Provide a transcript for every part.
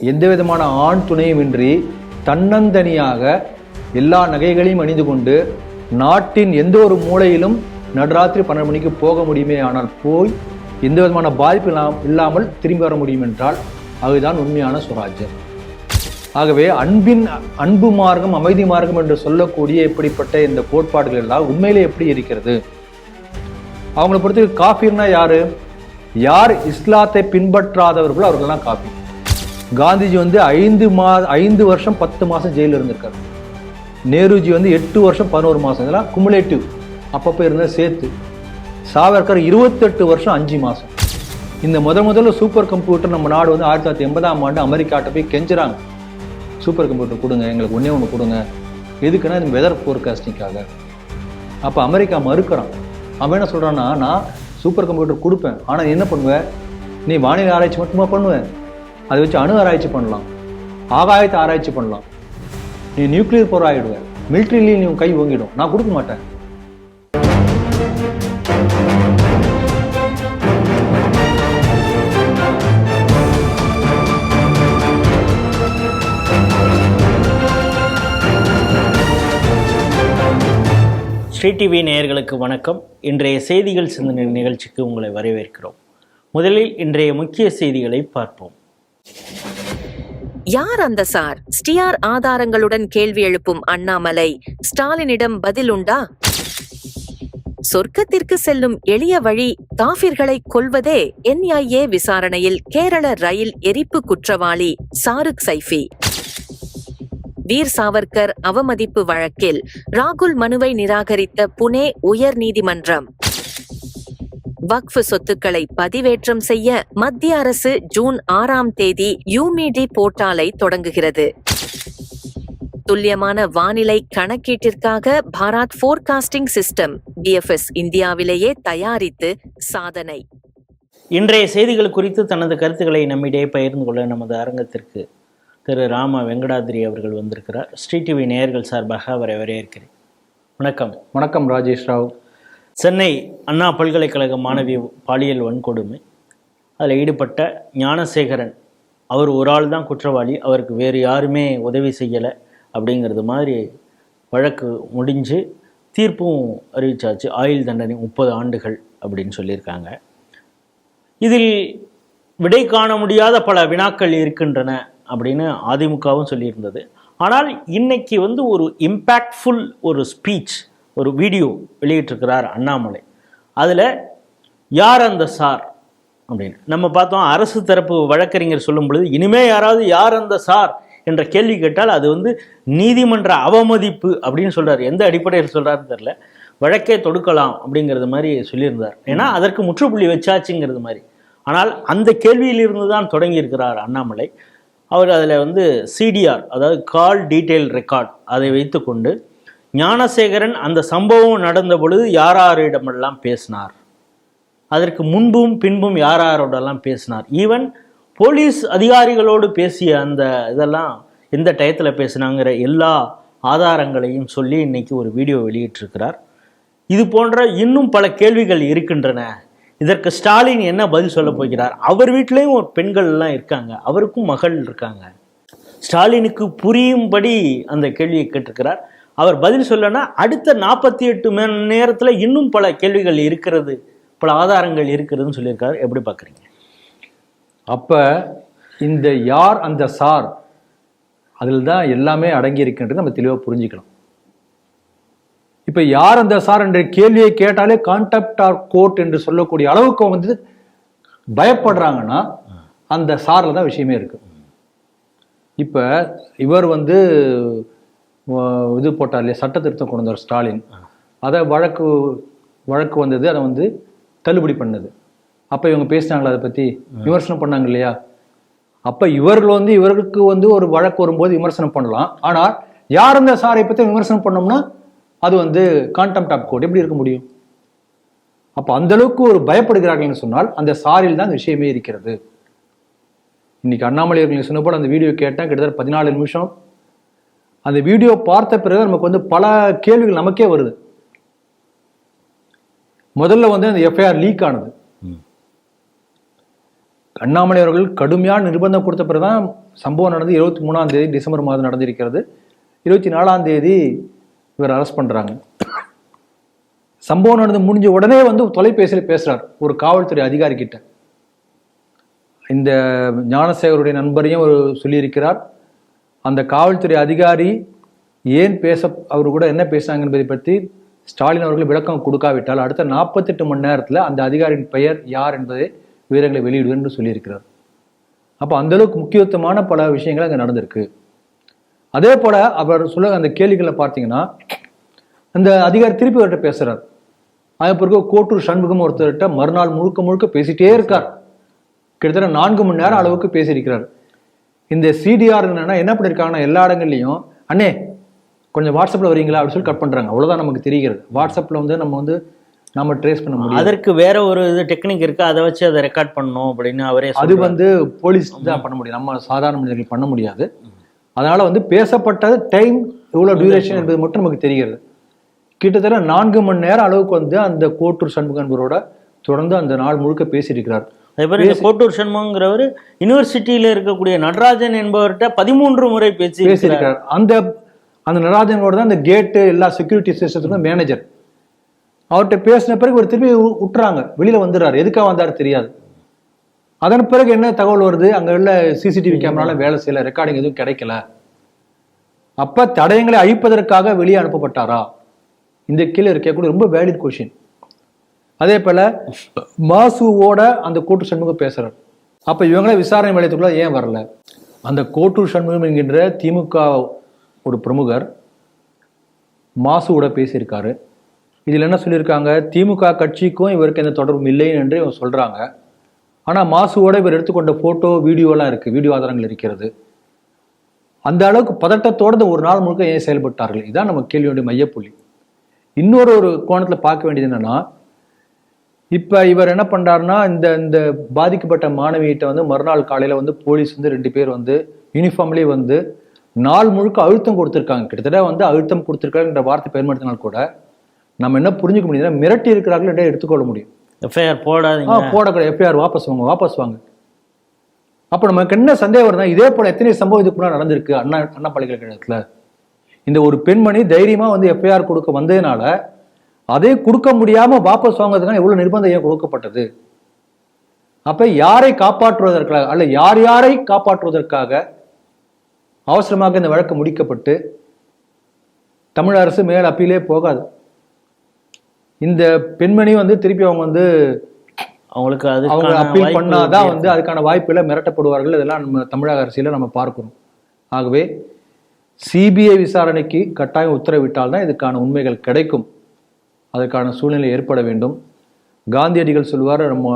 எந்த விதமான ஆண் துணையுமின்றி தன்னந்தனியாக எல்லா நகைகளையும் அணிந்து கொண்டு நாட்டின் எந்த ஒரு மூலையிலும் நடுராத்திரி 12 மணிக்கு போக முடியுமே, ஆனால் போய் எந்த விதமான பாதிப்பு இல்லாமல் திரும்பி வர முடியும் என்றால் அதுதான் உண்மையான சுவராஜ்யம். ஆகவே அன்பு மார்க்கம், அமைதி மார்க்கம் என்று சொல்லக்கூடிய இப்படிப்பட்ட இந்த கோட்பாடுகள் எல்லாம் உண்மையிலே எப்படி இருக்கிறது? அவங்களை பொறுத்து காஃபிர்னா யாரு? யார் இஸ்லாத்தை பின்பற்றாதவர்களோ அவர்கள்லாம் காஃபி. காந்திஜி 5 வருஷம் 10 மாசம் ஜெயிலில் இருந்திருக்காரு. நேருஜி 8 வருஷம் 11 மாசம். இதெல்லாம் குமுலேட்டிவ், அப்பப்போ இருந்த சேர்த்து. சாவர்கர் 28 வருஷம் 5 மாசம். இந்த முதல்ல சூப்பர் கம்ப்யூட்டர் நம்ம நாடு 1980ஆம் ஆண்டு அமெரிக்காட்ட போய் கெஞ்சுறாங்க, சூப்பர் கம்ப்யூட்டர் கொடுங்க, எங்களுக்கு ஒன்று கொடுங்க. எதுக்குன்னா இது வெதர் ஃபோர்காஸ்டிங்காக. அப்போ அமெரிக்கா மறுக்கிறான். அவன் என்ன சொல்கிறான்னா, நான் சூப்பர் கம்ப்யூட்டர் கொடுப்பேன், ஆனால் என்ன பண்ணுவேன், நீ வானிலை ஆராய்ச்சி மட்டுமா பண்ணுவேன், அதை வச்சு அணு ஆராய்ச்சி பண்ணலாம், ஆகாயத்தை ஆராய்ச்சி பண்ணலாம், நீ நியூக்ளியர் போர் ஆகிடுவேன், மிலிட்ரிலையும் நீ கை ஓங்கிடும், நான் கொடுக்க மாட்டேன். ஸ்ரீ டிவி நேயர்களுக்கு வணக்கம். இன்றைய செய்திகள் சிந்தனை நிகழ்ச்சிக்கு உங்களை வரவேற்கிறோம். முதலில் இன்றைய முக்கிய செய்திகளை பார்ப்போம். யார் அந்த சார்? ஸ்டிஆர் ஆதாரங்களுடன் கேள்வி எழுப்பும் அண்ணாமலை. ஸ்டாலினிடம் பதில் உண்டா? சொர்க்கத்திற்கு செல்லும் எளிய வழி காஃபிர்களை கொல்வதே. NIA விசாரணையில் கேரள ரயில் எரிப்பு குற்றவாளி சாருக் சைஃபி. வீர் சாவர்கர் அவமதிப்பு வழக்கில் ராகுல் மனுவை நிராகரித்த புனே உயர் நீதிமன்றம். வக்ஃப் சொத்துக்களை பதிவேற்றம் செய்ய மத்திய அரசு ஜூன் 6ஆம் தேதி யூமிடி போர்ட்டாலை தொடங்குகிறது. துல்லியமான வானிலை கணக்கீட்டிற்காக பாரத் ஃபோர்காஸ்டிங் சிஸ்டம் BFS இந்தியாவிலேயே தயாரித்து சாதனை. இன்றைய செய்திகள் குறித்து தனது கருத்துக்களை நம்மிடையே பகிர்ந்து கொள்ள நமது அரங்கத்திற்கு திரு ராம வெங்கடாதிரி அவர்கள் வந்திருக்கிறார். ஸ்ரீ டிவி நேயர்கள் சார்பாக அவரை வரவேற்கிறேன். வணக்கம். வணக்கம் ராஜேஷ் ராவ். சென்னை அண்ணா பல்கலைக்கழக மாணவி பாலியல் வன்கொடுமை, அதில் ஈடுபட்ட ஞானசேகரன் அவர் ஒரு ஆள் தான் குற்றவாளி, அவருக்கு வேறு யாருமே உதவி செய்யலை அப்படிங்கிறது மாதிரி வழக்கு முடிஞ்சு தீர்ப்பும் அறிவிச்சாச்சு. ஆயுள் தண்டனை 30 ஆண்டுகள் அப்படின்னு சொல்லியிருக்காங்க. இதில் விடை காண முடியாத பல வினாக்கள் இருக்கின்றன அப்படின்னு அதிமுகவும் சொல்லியிருந்தது. ஆனால் இன்னைக்கு ஒரு இம்பேக்ட்ஃபுல் ஒரு ஸ்பீச், ஒரு வீடியோ வெளியிட்டிருக்கிறார் அண்ணாமலை. அதில் யார் அந்த சார் அப்படின்னு நம்ம பார்த்தோம். அரசு தரப்பு வழக்கறிஞர் சொல்லும் பொழுது இனிமே யாராவது யார் அந்த சார் என்ற கேள்வி கேட்டால் அது நீதிமன்ற அவமதிப்பு அப்படின்னு சொல்கிறார். எந்த அடிப்படையில் சொல்கிறாருன்னு தெரில. வழக்கே தொடுக்கலாம் அப்படிங்கிறது மாதிரி சொல்லியிருந்தார். ஏன்னா அதற்கு முற்றுப்புள்ளி வச்சாச்சுங்கிறது மாதிரி. ஆனால் அந்த கேள்வியிலிருந்து தான் தொடங்கியிருக்கிறார் அண்ணாமலை. அவர் அதில் CDR, அதாவது கால் டீட்டெயில் ரெக்கார்ட், அதை வைத்து கொண்டு ஞானசேகரன் அந்த சம்பவம் நடந்த பொழுது யாரிடமெல்லாம் பேசினார், அதற்கு முன்பும் பின்பும் யாரோடெல்லாம் பேசினார், ஈவன் போலீஸ் அதிகாரிகளோடு பேசிய அந்த இதெல்லாம் எந்த டயத்தில் பேசினாங்கிற எல்லா ஆதாரங்களையும் சொல்லி இன்னைக்கு ஒரு வீடியோ வெளியிட்டிருக்கிறார். இது போன்ற இன்னும் பல கேள்விகள் இருக்கின்றன. இதற்கு ஸ்டாலின் என்ன பதில் சொல்ல போகிறார்? அவர் வீட்டிலையும் ஒரு பெண்கள் எல்லாம் இருக்காங்க, அவருக்கும் மகள் இருக்காங்க. ஸ்டாலினுக்கு புரியும்படி அந்த கேள்வியை கேட்டிருக்கிறார். அவர் பதில் சொல்லனா அடுத்த 48 மணி நேரத்தில் இன்னும் பல கேள்விகள் இருக்கிறது, பல ஆதாரங்கள் இருக்கிறதுன்னு சொல்லியிருக்காரு. எப்படி பார்க்குறீங்க? அப்போ இந்த யார் அந்த சார், அதில் தான் எல்லாமே அடங்கி இருக்கின்றது நம்ம தெளிவாக புரிஞ்சுக்கலாம். இப்போ யார் அந்த சார் என்ற கேள்வியை கேட்டாலே கான்டெப்ட் ஆர் கோர்ட் என்று சொல்லக்கூடிய அளவுக்கு பயப்படுறாங்கன்னா அந்த சாரில் தான் விஷயமே இருக்கு. இப்போ இவர் இது போட்டார் இல்லையா, சட்ட திருத்தம் கொண்டு வந்தார் ஸ்டாலின். அதை வழக்கு வந்தது, அதை தள்ளுபடி பண்ணது. அப்போ இவங்க பேசினாங்களா, அதை பற்றி விமர்சனம் பண்ணாங்க இல்லையா? அப்போ இவர்கள் இவருக்கு ஒரு வழக்கு வரும்போது விமர்சனம் பண்ணலாம். ஆனால் யார் அந்த சாரை பற்றி விமர்சனம் பண்ணோம்னா அது கான்டெம்ப்ட் ஆஃப் கோர்ட் எப்படி இருக்க முடியும்? அப்போ அந்த அளவுக்கு ஒரு பயப்படுகிறார்கள்னு சொன்னால் அந்த சாரில் தான் விஷயமே இருக்கிறது. இன்னைக்கு அண்ணாமலை அவர்கள் சொன்ன போல அந்த வீடியோ கேட்டேன், கிட்டத்தட்ட 14 நிமிஷம். அந்த வீடியோ பார்த்த பிறகு நமக்கு பல கேள்விகள் நமக்கே வருது. முதல்ல அந்த FIR லீக் ஆனது. அண்ணாமலை அவர்கள் கடுமையான நிர்பந்தம் கொடுத்த பிறகுதான் சம்பவம் நடந்து 23ஆம் தேதி டிசம்பர் மாதம் நடந்திருக்கிறது. 24ஆம் தேதி இவர் அரெஸ்ட் பண்றாங்க. சம்பவம் நடந்து முடிஞ்ச உடனே வந்து தொலைபேசியில் பேசுறார் ஒரு காவல்துறை அதிகாரி கிட்ட. இந்த ஞானசேகருடைய நண்பரையும் அவர் சொல்லியிருக்கிறார். அந்த காவல்துறை அதிகாரி ஏன் அவர் கூட என்ன பேசுறாங்க என்பதை பற்றி ஸ்டாலின் அவர்கள் விளக்கம் கொடுக்காவிட்டால் அடுத்த 48 மணி நேரத்தில் அந்த அதிகாரியின் பெயர் யார் என்பதை விவரங்களை வெளியிடுவேன் என்று சொல்லியிருக்கிறார். அப்போ அந்த அளவுக்கு முக்கியத்துவமான பல விஷயங்கள் அங்கே நடந்திருக்கு. அதே போல அவர் சொல்ல அந்த கேள்விகளை பார்த்தீங்கன்னா அந்த அதிகாரி திருப்பி அவர்கிட்ட பேசுறார். அது பிறகு கோட்டூர் சண்முகம் ஒருத்தர்கிட்ட மறுநாள் முழுக்க முழுக்க பேசிட்டே இருக்கார். கிட்டத்தட்ட 4 மணி நேரம் அளவுக்கு பேசியிருக்கிறார். இந்த சிடிஆர் என்ன பண்ணியிருக்காங்கன்னா எல்லா இடங்கள்லையும் அண்ணே கொஞ்சம் வாட்ஸ்அப்ல வரீங்களா அப்படின்னு சொல்லி கட் பண்றாங்க. அவ்வளவுதான் நமக்கு தெரிகிறது. வாட்ஸ்அப்ல வந்து நம்ம ட்ரேஸ் பண்ண முடியும். அதற்கு வேற ஒரு இது டெக்னிக் இருக்கு, அதை வச்சு அதை ரெக்கார்ட் பண்ணணும் அப்படின்னு அவரே அது வந்து போலீஸ் தான் பண்ண முடியும், நம்ம சாதாரண மனிதர்கள் பண்ண முடியாது. அதனால வந்து பேசப்பட்டது டைம் எவ்வளவு டியூரேஷன் என்பது மட்டும் நமக்கு தெரிகிறது. கிட்டத்தட்ட 4 மணி நேரம் அளவுக்கு வந்து அந்த கோட்டூர் சண்முகம் என்பவரோட தொடர்ந்து அந்த நாள் முழுக்க பேசியிருக்கிறார். அதே மாதிரி இந்த கோட்டூர் சண்முகங்கிறவர் யூனிவர்சிட்டியில இருக்கக்கூடிய நடராஜன் என்பவர்கிட்ட 13 முறை பேசியிருக்கிறார். அந்த நடராஜனோட தான் அந்த கேட்டு எல்லா செக்யூரிட்டி சிஸ்டத்துக்கும் மேனேஜர். அவர்கிட்ட பேசின பிறகு ஒரு திரும்பி விட்டுறாங்க, வெளியில வந்துடுறாரு. எதுக்காக வந்தாரு தெரியாது. அதன் பிறகு என்ன தகவல் வருது, அங்க உள்ள சிசிடிவி கேமரால வேலை செய்யல, ரெக்கார்டிங் எதுவும் கிடைக்கல. அப்ப தடயங்களை அழிப்பதற்காக வெளியே அனுப்பப்பட்டாரா? இந்த கீழே இருக்கக்கூடிய ரொம்ப வேலிட் கொஸ்டின். அதே போல மாசுவோட அந்த கோட்டூர் சண்முகம் பேசுறாரு. அப்ப இவங்கள விசாரணை நிலையத்துக்குள்ள ஏன் வரல? அந்த கோட்டூர் சண்முகம் என்கின்ற திமுக ஒரு பிரமுகர் மாசுவோட பேசியிருக்காரு. இதில் என்ன சொல்லியிருக்காங்க, திமுக கட்சிக்கும் இவருக்கு எந்த தொடர்பும் இல்லை என்று இவங்க சொல்றாங்க. ஆனா மாசுவோட இவர் எடுத்துக்கொண்ட போட்டோ வீடியோலாம் இருக்கு, வீடியோ ஆதாரங்கள் இருக்கிறது. அந்த அளவுக்கு பதட்டத்தோடு ஒரு நாள் முழுக்க ஏன் செயல்பட்டார்கள்? இதுதான் நம்ம கேள்வியுடைய மையப்புள்ளி. இன்னொரு கோணத்துல பார்க்க வேண்டியது என்னன்னா, இப்ப இவர் என்ன பண்றாருன்னா இந்த பாதிக்கப்பட்ட மாணவியிட்ட வந்து மறுநாள் காலையில வந்து போலீஸ் வந்து 2 பேர் வந்து யூனிஃபார்ம்லேயே வந்து நாள் முழுக்க அழுத்தம் கொடுத்துருக்காங்க. கிட்டத்தட்ட வந்து அழுத்தம் கொடுத்துருக்காங்கன்ற வார்த்தை பயன்படுத்தினால் கூட நம்ம என்ன புரிஞ்சுக்க முடியுதுன்னா மிரட்டி இருக்கிறார்கள் என்றே எடுத்துக்கொள்ள முடியும். எஃப்ஐஆர் போடக்கூடாது, எஃப்ஐஆர் வாபஸ் வாங்க. அப்ப நமக்கு என்ன சந்தேகம் வருதுன்னா, இதே போல எத்தனை சம்பவம் இதுக்கு முன்னாடி நடந்திருக்கு அண்ணா பல்கலைக்கழகத்துல. இந்த ஒரு பெண்மணி தைரியமா வந்து எஃப்ஐஆர் கொடுக்க வந்ததுனால அதை கொடுக்க முடியாம வாபஸ் வாங்குறதுக்கான எவ்வளவு நிர்பந்தம் ஏன் கொடுக்கப்பட்டது? அப்ப யாரை காப்பாற்றுவதற்காக அல்ல யாரை காப்பாற்றுவதற்காக அவசரமாக இந்த வழக்கு முடிக்கப்பட்டு தமிழ் அரசு மேல் அப்பீலே போகாது. இந்த பெண்மணி வந்து திருப்பி அவங்க வந்து அவங்க அப்பீல் பண்ணாதான் வந்து அதுக்கான வாய்ப்புகளை மிரட்டப்படுவார்கள். இதெல்லாம் நம்ம தமிழக அரசியல நம்ம பார்க்கிறோம். ஆகவே சிபிஐ விசாரணைக்கு கட்டாயம் உத்தரவிட்டால்தான் இதுக்கான உண்மைகள் கிடைக்கும். அதற்கான சூழ்நிலை ஏற்பட வேண்டும். காந்தியடிகள் சொல்லுவார், நம்ம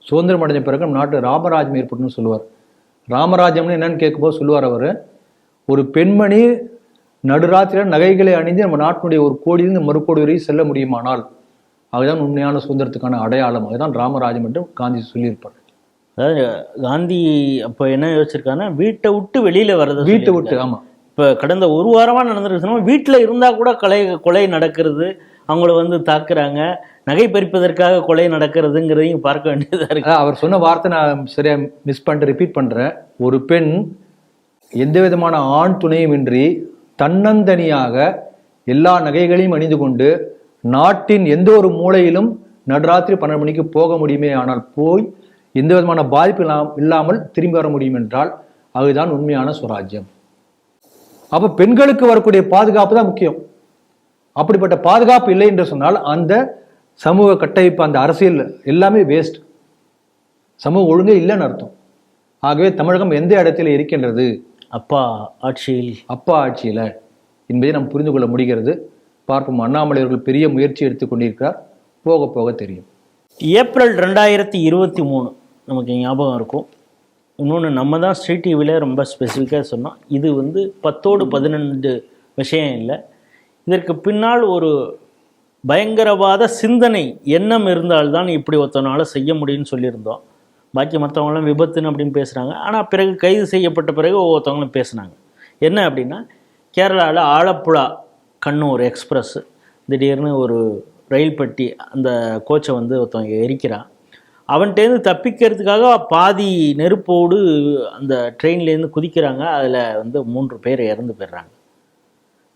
சுதந்திரம் அடைஞ்ச பிறகு நம்ம நாட்டு ராமராஜ்யம் ஏற்பட்டுன்னு சொல்லுவார். ராமராஜ்யம்னு என்னன்னு கேட்கும்போது சொல்லுவார் அவர், ஒரு பெண்மணி நடுராத்திரியில் நகைகளை அணிந்து நம்ம நாட்டினுடைய ஒரு கோடியிலிருந்து மறுகோடி வரை செல்ல முடியுமானால் அதுதான் உண்மையான சுதந்திரத்துக்கான அடையாளம், அதுதான் ராமராஜ்யம் என்று காந்தி சொல்லியிருப்பார். அதாவது காந்தி அப்போ என்ன யோசிச்சிருக்காங்கன்னா வீட்டை விட்டு வெளியில வர்றது, வீட்டை விட்டு. ஆமா, இப்போ கடந்த ஒரு வாரமா நடந்துருக்கு. வீட்டில் இருந்தா கூட கொலை நடக்கிறது, அவங்கள வந்து தாக்குறாங்க, நகை பறிப்பதற்காக கொலை நடக்கிறதுங்கிறதையும் பார்க்க வேண்டியதா இருக்கு. அவர் சொன்ன வார்த்தை நான் சரியா மிஸ் பண்ணிட்டு ரிப்பீட் பண்றேன். ஒரு பெண் எந்த விதமான ஆண் துணையுமின்றி தன்னந்தனியாக எல்லா நகைகளையும் அணிந்து கொண்டு நாட்டின் எந்த ஒரு மூலையிலும் நடுராத்திரி 12 மணிக்கு போக முடியுமே, ஆனால் போய் எந்த விதமான பாதிப்பு இல்லாமல் திரும்பி வர முடியும் என்றால் அதுதான் உண்மையான சுவராஜ்யம். அப்ப பெண்களுக்கு வரக்கூடிய பாதுகாப்பு தான் முக்கியம். அப்படிப்பட்ட பாதுகாப்பு இல்லை என்று சொன்னால் அந்த சமூக கட்டமைப்பு, அந்த அரசியல் எல்லாமே வேஸ்ட், சமூக ஒழுங்கே இல்லைன்னு அர்த்தம். ஆகவே தமிழகம் எந்த இடத்துல இருக்கின்றது? அப்பா ஆட்சியில என்பதை நாம் புரிந்து கொள்ள முடிகிறது. பார்ப்போம். அண்ணாமலை அவர்கள் பெரிய முயற்சி எடுத்துக் கொண்டிருக்கிறார், போக போக தெரியும். ஏப்ரல் 2023 நமக்கு ஞாபகம் இருக்கும். இன்னொன்று நம்ம தான் ஸ்ட்ரீட் டிவியில் ரொம்ப ஸ்பெசிஃபிக்காக சொன்னோம், இது வந்து 10-12 விஷயம் இல்லை, இதற்கு பின்னால் ஒரு பயங்கரவாத சிந்தனை எண்ணம் இருந்தால்தான் இப்படி ஒருத்தனால செய்ய முடியும்னு சொல்லியிருந்தோம். பாக்கி மற்றவங்களாம் விபத்துன்னு அப்படின்னு பேசுகிறாங்க. ஆனால் பிறகு கைது செய்யப்பட்ட பிறகு ஒவ்வொருத்தவங்களும் பேசுனாங்க. என்ன அப்படின்னா, கேரளாவில் ஆலப்புழா கண்ணூர் எக்ஸ்பிரஸ் திடீர்னு ஒரு ரயில் பெட்டி அந்த கோச்சை வந்து ஒருத்தவங்க எரிக்கிறான். அவன்கிட்டேருந்து தப்பிக்கிறதுக்காக பாதி நெருப்போடு அந்த ட்ரெயின்லேருந்து குதிக்கிறாங்க. அதில் வந்து 3 பேர் இறந்து போயிடுறாங்க.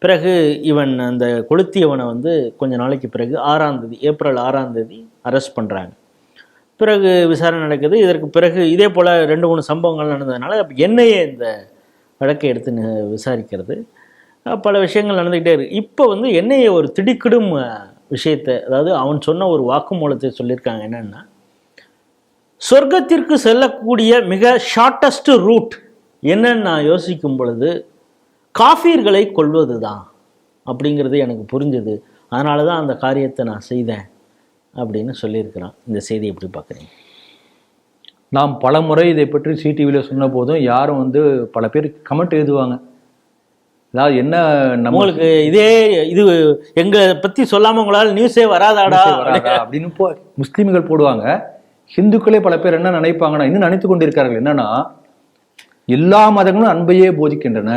பிறகு இவன் அந்த கொளுத்தியவனை வந்து கொஞ்ச நாளைக்கு பிறகு ஏப்ரல் 6ஆம் தேதி அரெஸ்ட் பண்ணுறாங்க. பிறகு விசாரணை நடக்குது. இதற்கு பிறகு இதே போல் 2-3 சம்பவங்கள் நடந்ததுனால என்னையே இந்த வழக்கை எடுத்து விசாரிக்கிறது. பல விஷயங்கள் நடந்துக்கிட்டே இருக்கு. இப்போ வந்து என்னையே ஒரு திடுக்கிடும் விஷயத்தை, அதாவது அவன் சொன்ன ஒரு வாக்குமூலத்தை சொல்லியிருக்காங்க. என்னென்னா, சொர்க்கத்திற்கு செல்லக்கூடிய மிக ஷார்ட்டஸ்ட் ரூட் என்னன்னு நான் யோசிக்கும் பொழுது காஃபீர்களை கொல்வது தான் அப்படிங்கிறது எனக்கு புரிஞ்சுது. அதனால தான் அந்த காரியத்தை நான் செய்தேன் அப்படின்னு சொல்லியிருக்கிறான். இந்த செய்தி எப்படி பார்க்குறீங்க? நாம் பல முறை இதை பற்றி சிடிவியில் சொன்ன போதும் யாரும் வந்து பல பேர் கமெண்ட் எழுதுவாங்க. அதாவது என்ன, நம்மளுக்கு இது எங்களை பற்றி சொல்லாமல் உங்களால் நியூஸே வராதாடா அப்படின்னு முஸ்லீம்கள் போடுவாங்க. ஹிந்துக்களே பல பேர் என்ன நினைப்பாங்கன்னா, இன்னும் நினைத்து கொண்டிருக்கார்கள் என்னன்னா, எல்லா மதங்களும் அன்பையே போதிக்கின்றன,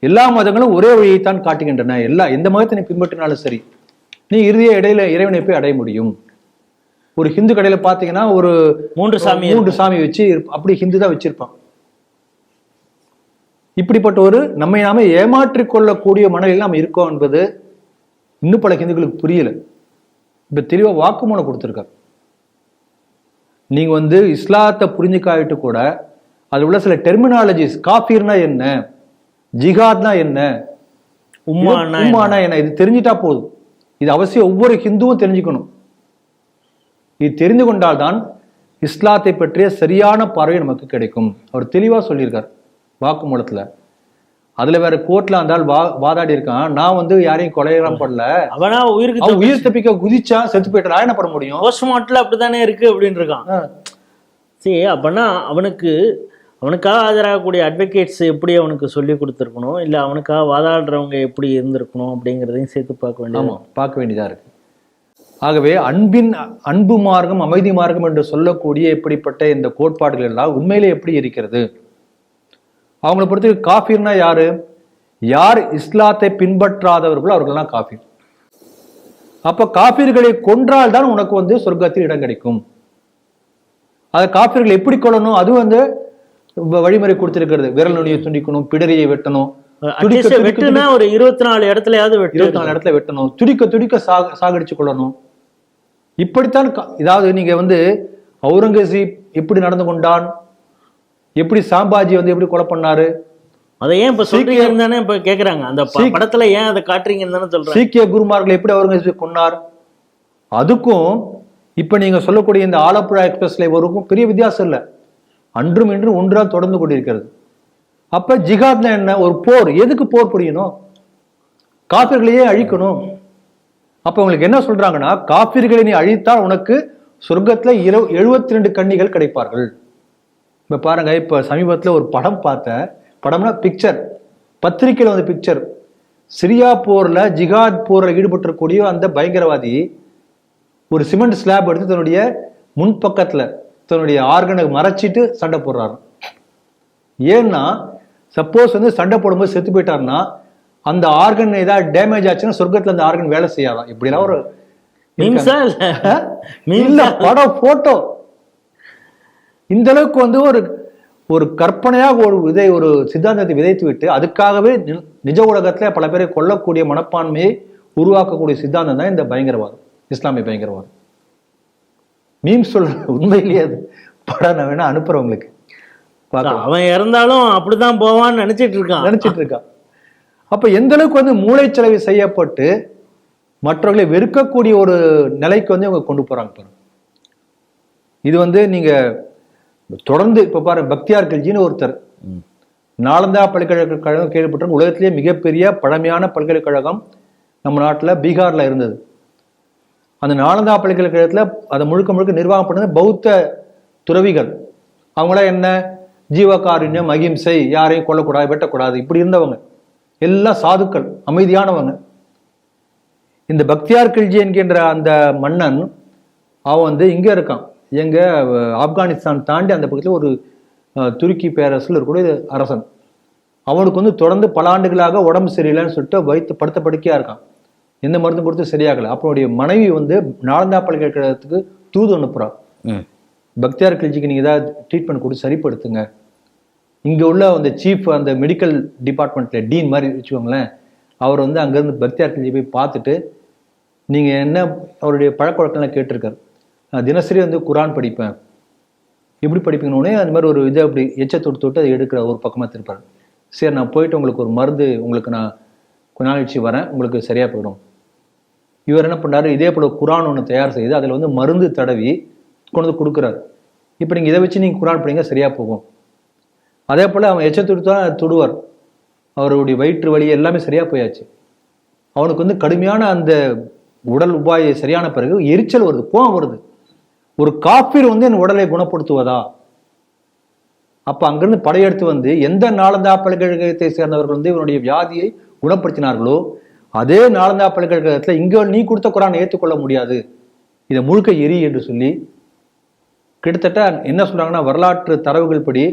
எல்லா மதங்களும் ஒரே வழியைத்தான் காட்டுகின்றன, எந்த மதத்தை நீ பின்பற்றினாலும் சரி நீ இறுதிய இடையில இறைவனை போய் அடைய முடியும். ஒரு ஹிந்து கடையில பாத்தீங்கன்னா ஒரு 3 சாமி வச்சு அப்படி ஹிந்து தான் வச்சிருப்பான். இப்படிப்பட்ட ஒரு நம்மை நாம ஏமாற்றிக் கொள்ளக்கூடிய மனநிலையில் நாம் இருக்கோம் என்பது இன்னும் பல ஹிந்துக்களுக்கு புரியல. இப்ப தெளிவா வாக்குமூலம் கொடுத்திருக்காரு. நீங்க வந்து இஸ்லாத்தை புரிஞ்சுக்காயிட்டு கூட அது உள்ள சில காஃபீர்னா என்ன, ஜிஹாத்னா என்ன, உம்மானா என்ன, இது தெரிஞ்சிட்டா போதும். இது அவசியம் ஒவ்வொரு ஹிந்துவும் தெரிஞ்சுக்கணும். இது தெரிந்து கொண்டால்தான் இஸ்லாத்தை பற்றிய சரியான பார்வை நமக்கு கிடைக்கும். அவர் தெளிவா சொல்லியிருக்கார் வாக்குமூலத்துல. அதுல வேற கோர்ட்ல இருந்தால் வாதாடி இருக்கான், நான் வந்து யாரையும் கொலையெல்லாம் பண்ணல, அவனா உயிர் தப்பிக்க குதிச்சா செத்து போயிட்டு என்ன பண்ண முடியும், போஸ்ட்மார்ட்ல அப்படித்தானே இருக்கு அப்படின்னு இருக்கான். சரி, அப்படின்னா அவனுக்காக ஆஜராகக்கூடிய அட்வொகேட்ஸ் எப்படி அவனுக்கு சொல்லி கொடுத்துருக்கணும், இல்லை அவனுக்காக வாதாடுறவங்க எப்படி இருந்திருக்கணும் அப்படிங்கிறதையும் சேர்த்து பார்க்க வேண்டியதா இருக்கு. ஆகவே அன்பு மார்க்கம், அமைதி மார்க்கம் என்று சொல்லக்கூடிய இப்படிப்பட்ட இந்த கோட்பாடுகள் எல்லாம் உண்மையிலே எப்படி இருக்கிறது? அவங்களை பொறுத்து காஃபீர்னா யாரு? யார் இஸ்லாத்தை பின்பற்றாதவர்களோ அவர்கள்லாம் காஃபீர். அப்ப காஃபீர்களை கொன்றால் தான் உனக்கு வந்து சொர்க்கத்தில் இடம் கிடைக்கும். அதை காஃபீர்கள் எப்படி கொள்ளணும், அது வந்து வழிமுறை கொடுத்திருக்கிறது. விரல் நுனியை துண்டிக்கணும், பிடரியை வெட்டணும், ஒரு 24 இடத்துல வெட்டணும், துடிக்க சாகடிச்சு கொள்ளணும். இப்படித்தான். இதாவது நீங்க வந்து அவுரங்கசீப் எப்படி நடந்து கொண்டான், எப்படி சாம்பாஜி வந்து எப்படி கொலை பண்ணாரு, அதை ஏன் இப்ப சொல்றீங்கன்னு இப்ப கேக்குறாங்க. அந்த படத்துல ஏன் அதை காட்டுறீங்கன்னு சொல்றாங்க. சீக்கிய குருமார்கள் எப்படி அவுரங்கசீப் கொன்னார், அதுக்கும் இப்ப நீங்க சொல்லக்கூடிய இந்த ஆலப்புழா எக்ஸ்பிரஸ்ல வரைக்கும் பெரிய வித்தியாசம் இல்லை. அன்றும் இன்றும் ஒன்றா தொடர்ந்து கொண்டிருக்கிறது. அப்ப ஜிஹாத்னா என்ன? ஒரு போர். எதுக்கு போர் புரியணும்? காபிர்களையே அழிக்கணும். அப்ப உங்களுக்கு என்ன சொல்றாங்கன்னா, காபிர்களை நீ அழித்தால் உனக்கு சொர்க்கத்துல 72 கன்னிகள் கிடைப்பார்கள். இப்ப பாருங்க, இப்ப சமீபத்துல ஒரு படம் பார்த்தேன். படம்னா பிக்சர், பத்திரிகையில வந்து பிக்சர். சிரியா போர்ல, ஜிஹாத் போர்ல ஈடுபட்டிருக்கூடிய அந்த பயங்கரவாதி ஒரு சிமெண்ட் ஸ்லாப் எடுத்து தன்னுடைய முன்பக்கத்துல தன்னுடைய ஆர்கனை மறைச்சிட்டு சண்டை போடுறாரு. ஏன்னா சப்போஸ் வந்து சண்டை போடும்போது செத்து போயிட்டாருன்னா அந்த ஆர்கன் ஏதாவது டேமேஜ் ஆச்சுன்னா சொர்க்கத்துல அந்த ஆர்கன் வேலை செய்யாதான். இப்படிலாம் ஒரு படம் போட்டோ. இந்த அளவுக்கு வந்து ஒரு கற்பனையாக ஒரு சித்தாந்தத்தை விதைத்து விட்டு அதுக்காகவே நிஜ உலகத்துல பல பேரை கொல்லக்கூடிய மனப்பான்மையை உருவாக்கக்கூடிய சித்தாந்தம் தான் இந்த பயங்கரவாதம், இஸ்லாமிய பயங்கரவாதம். மீம் சொல்ற உண்மையிலேயே அது படம் நான் வேணா அனுப்புறவங்களுக்கு. அவன் இறந்தாலும் அப்படிதான் போவான்னு நினைச்சிட்டு இருக்கான். அப்ப எந்த அளவுக்கு வந்து மூளைச்சலவை செய்யப்பட்டு மற்றவர்களை வெறுக்கக்கூடிய ஒரு நிலைக்கு வந்து இவங்க கொண்டு போறாங்க பாருங்க. இது வந்து நீங்க தொடர்ந்து இப்ப பாருங்க, பக்தியார் கல்ஜின்னு ஒருத்தர், நாலந்தா பல்கலைக்கழகம் கேள்விப்பட்ட உலகத்திலேயே மிகப்பெரிய பழமையான பல்கலைக்கழகம் நம்ம நாட்டுல பீகார்ல இருந்தது. அந்த நாலந்தா பல்கலைக்கழகத்துல அதை முழுக்க நிர்வாகம் பண்ணது பௌத்த துறவிகள். அவங்களாம் என்ன, ஜீவகாருண்யம், அகிம்சை, யாரையும் கொல்லக்கூடாது, வெட்டக்கூடாது, இப்படி இருந்தவங்க எல்லாம் சாதுக்கள், அமைதியானவங்க. இந்த பக்தியார் கில்ஜி என்கின்ற அந்த மன்னன் அவன் வந்து இங்க இருக்கான், எங்க ஆப்கானிஸ்தான் தாண்டி அந்த பக்கத்துல ஒரு துருக்கி பேரரசுல இருக்கக்கூடிய அரசன். அவனுக்கு வந்து தொடர்ந்து பல ஆண்டுகளாக உடம்பு சரியில்லைன்னு சொல்லிட்டு வைத்து படுத்த படுக்கையா இருக்கான். எந்த மருந்தும் கொடுத்து சரியாகல. அப்பனுடைய மனைவி வந்து நாலந்தா பல்கலைக்கழகத்துக்கு தூது அனுப்புறான், பக்தியார் கில்ஜிக்கு நீங்கள் ஏதாவது ட்ரீட்மெண்ட் கொடுத்து சரிப்படுத்துங்க. இங்கே உள்ள அந்த சீஃப் அந்த மெடிக்கல் டிபார்ட்மெண்ட்டில் டீன் மாதிரி வச்சுக்கோங்களேன், அவர் வந்து அங்கேருந்து பக்தியார் கில்ஜி போய் பார்த்துட்டு நீங்கள் என்ன அவருடைய பழக்க வழக்கம்லாம் கேட்டிருக்காரு. நான் தினசரி வந்து குரான் படிப்பேன், எப்படி படிப்பீங்கன்னொடனே அந்த மாதிரி ஒரு இதை அப்படி எச்ச தொட்டு அதை எடுக்கிற ஒரு பக்கமாக திருப்பார். சரி நான் போயிட்டு உங்களுக்கு ஒரு மருந்து உங்களுக்கு நான் கொஞ்ச நாள் கழிச்சு வரேன், உங்களுக்கு சரியாக போயிடும். இவர் என்ன பண்ணாரு, இதே போல் குரான் ஒன்று தயார் செய்து அதில் வந்து மருந்து தடவி கொண்டு வந்து கொடுக்குறாரு. இப்போ நீங்கள் இதை வச்சு நீங்கள் குரான் படிங்க சரியாக போகும். அதே போல் அவன் எச்ச தொடுத்தான் தொடுவார், அவருடைய வயிற்று வலி எல்லாமே சரியாக போயாச்சு. அவனுக்கு வந்து கடுமையான அந்த உடல் உபாயை சரியான பிறகு எரிச்சல் வருது, கோவம் வருது. ஒரு காப்பீர் வந்து என் உடலை குணப்படுத்துவதா? அப்ப அங்கிருந்து படையெடுத்து வந்து எந்த நாலந்தா பல்கலைக்கழகத்தை சேர்ந்தவர்கள் வந்து இவனுடைய வியாதியை குணப்படுத்தினார்களோ அதே நாலந்தா பல்கலைக்கழகத்துல இங்க நீ கொடுத்த குரான் ஏற்றுக்கொள்ள முடியாது, இதை முழுக்க எரி என்று சொல்லி கிட்டத்தட்ட என்ன சொல்றாங்கன்னா வரலாற்று தரவுகள் படி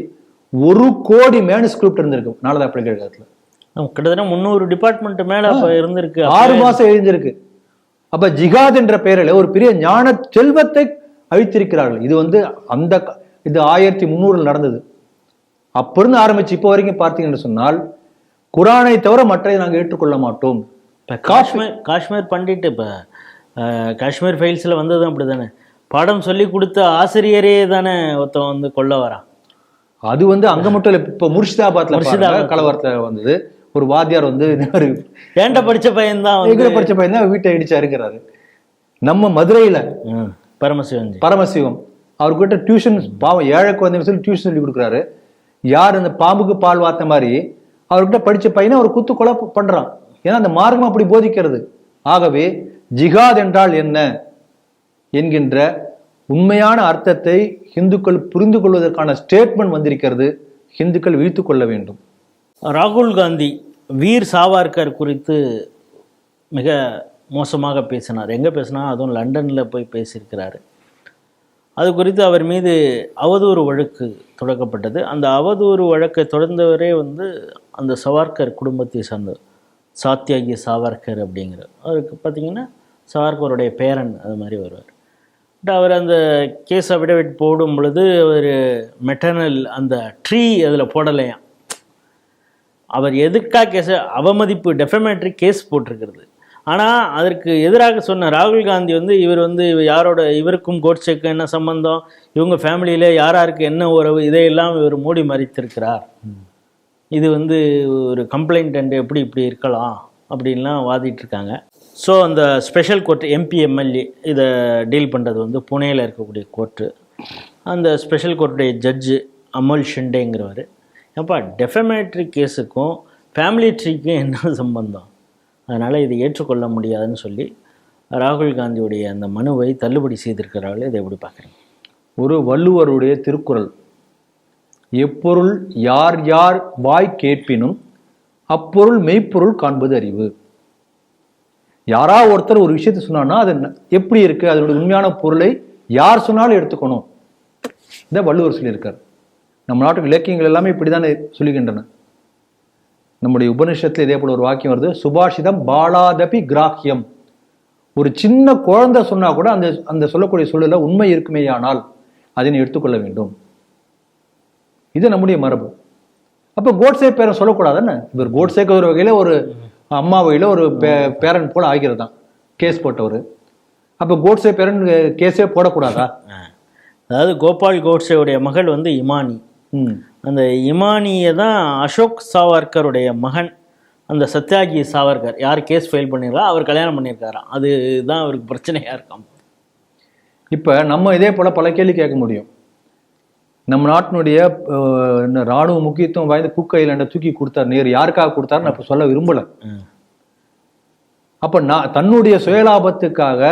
1 கோடி மேனுஸ்கிரிப்ட் இருந்திருக்கு நாலந்தா பல்கலைக்கழகத்துல. கிட்டத்தட்ட 300 டிபார்ட்மெண்ட் மேல இருந்திருக்கு, 6 மாசம் எழுந்திருக்கு. அப்ப ஜிகாத் என்ற பெயரில் ஒரு பெரிய ஞான செல்வத்தை அழித்திருக்கிறார்கள். இது வந்து இது 1300 நடந்தது. அப்ப இருந்து ஆரம்பிச்சு இப்போ வரைக்கும் பார்த்தீங்கன்னு சொன்னால் குரானை தவிர மற்றதை நாங்கள் ஏற்றுக்கொள்ள மாட்டோம். காஷ்மீர் பண்டிட் இப்ப காஷ்மீர் ஃபைல்ஸ்ல வந்தது அப்படிதானே, பாடம் சொல்லி கொடுத்த ஆசிரியரே தானே ஒருத்தன் வந்து கொல்ல வரான். அது வந்து அங்க மட்டும் இல்லை, இப்ப முர்ஷிதாபாத்ல கலவரத்துல வந்தது. ஒரு வாத்தியார் வந்து ஏண்ட படிச்ச பையன் தான் வீட்டை இடிச்சாருங்கிறாரு. நம்ம மதுரையில பரமசிவம் அவர்கிட்ட டியூஷன், பாவம் ஏழை குழந்தைங்க சொல்லி டியூஷன் சொல்லி கொடுக்குறாரு. யார் அந்த பாம்புக்கு பால் வாத்த மாதிரி அவர்கிட்ட படிச்ச பையனை அவர் குத்து கொலை பண்றான். ஏன்னா அந்த மார்க்கம் அப்படி போதிக்கிறது. ஆகவே ஜிகாத் என்றால் என்ன என்கின்ற உண்மையான அர்த்தத்தை இந்துக்கள் புரிந்து கொள்வதற்கான ஸ்டேட்மெண்ட் வந்திருக்கிறது. இந்துக்கள் விழித்து கொள்ள வேண்டும். ராகுல் காந்தி வீர் சாவர்கர் குறித்து மிக மோசமாக பேசினார். எங்கே பேசினா, அதுவும் லண்டனில் போய் பேசியிருக்கிறாரு. அது குறித்து அவர் மீது அவதூறு வழக்கு தொடக்கப்பட்டது. அந்த அவதூறு வழக்கை தொடர்ந்தவரே வந்து அந்த சவார்கர் குடும்பத்தை சார்ந்தவர், சாத்தியாகி சாவர்கர் அப்படிங்கிற அவருக்கு பார்த்திங்கன்னா சவார்கருடைய பேரன் அது மாதிரி வருவார். பட் அவர் அந்த கேஸ் அஃபிடவிட் போடும் பொழுது அவர் மெட்டர்னல் அந்த ட்ரீ அதில் போடலையாம். அவர் எதுக்காக கேஸ் அவமதிப்பு டெஃபமேட்ரி கேஸ் போட்டிருக்கிறது. ஆனால் அதற்கு எதிராக சொன்ன ராகுல் காந்தி வந்து இவர் வந்து யாரோட இவருக்கும் கோட்சேக்கும் என்ன சம்பந்தம், இவங்க ஃபேமிலியில் யாராருக்கு என்ன உறவு, இதையெல்லாம் இவர் மூடி மறைத்திருக்கிறார். இது வந்து ஒரு கம்ப்ளைண்ட் அண்ட் எப்படி இப்படி இருக்கலாம் அப்படின்லாம் வாதிட்டு இருக்காங்க. ஸோ அந்த ஸ்பெஷல் கோர்ட் எம்பி எம்எல்ஏ இதை டீல் பண்ணுறது வந்து புனேயில் இருக்கக்கூடிய கோர்ட்டு. அந்த ஸ்பெஷல் கோர்ட்டுடைய ஜட்ஜு அமுல் ஷிண்டேங்கிறவர், ஏப்பா டெஃபமேட்ரி கேஸுக்கும் ஃபேமிலி ட்ரீக்கும் என்ன சம்பந்தம், அதனால் இதை ஏற்றுக்கொள்ள முடியாதுன்னு சொல்லி ராகுல் காந்தியுடைய அந்த மனுவை தள்ளுபடி செய்திருக்கிறார்கள். இதை எப்படி பார்க்குறீங்க? ஒரு வள்ளுவருடைய திருக்குறள், எப்பொருள் யார் யார் வாய் கேட்பினும் அப்பொருள் மெய்ப்பொருள் காண்பது அறிவு. யாரா ஒருத்தர் ஒரு விஷயத்தை சொன்னான்னா அது எப்படி இருக்கு, அதனுடைய உண்மையான பொருளை யார் சொன்னாலும் எடுத்துக்கணும். இதை வள்ளுவர் சொல்லியிருக்கார். நம்ம நாட்டுக்கு இலக்கியங்கள் எல்லாமே இப்படிதானே சொல்லுகின்றன. நம்முடைய உபனிஷத்துல இதே போல ஒரு வாக்கியம் வருது, சுபாஷிதம் பாலாதபி கிராக்கியம். ஒரு சின்ன குழந்தை சொன்னா கூட அந்த அந்த சொல்லக்கூடிய சூழல உண்மை இருக்குமேயானால் அதனை எடுத்துக்கொள்ள வேண்டும். இது நம்முடைய மரபு. அப்ப கோட்ஸே பேரை சொல்லக்கூடாதுன்னு, இவர் கோட்ஸேக்கு ஒரு வகையில ஒரு அம்மா வகையில ஒரு பேரன் போல ஆகிறது தான் கேஸ் போட்டவர். அப்ப கோட்ஸே பேரன் கேஸே போடக்கூடாதா? அதாவது கோபால் கோட்ஸேவுடைய மகள் வந்து இமானி. அந்த இமானியை தான் அசோக் சாவர்கருடைய மகன் அந்த சத்யாகி சாவர்கர் யார் கேஸ் ஃபைல் பண்ணியிருக்கா அவர் கல்யாணம் பண்ணியிருக்காராம். அதுதான் அவருக்கு பிரச்சனையாக இருக்காம். இப்போ நம்ம இதே போல் பல கேள்வி கேட்க முடியும். நம்ம நாட்டினுடைய இராணுவ முக்கியத்துவம் வாய்ந்த குக் ஐலாண்டை தூக்கி கொடுத்தார், நேரு யாருக்காக கொடுத்தாரு நான் இப்போ சொல்ல விரும்பலை. அப்போ தன்னுடைய சுயலாபத்துக்காக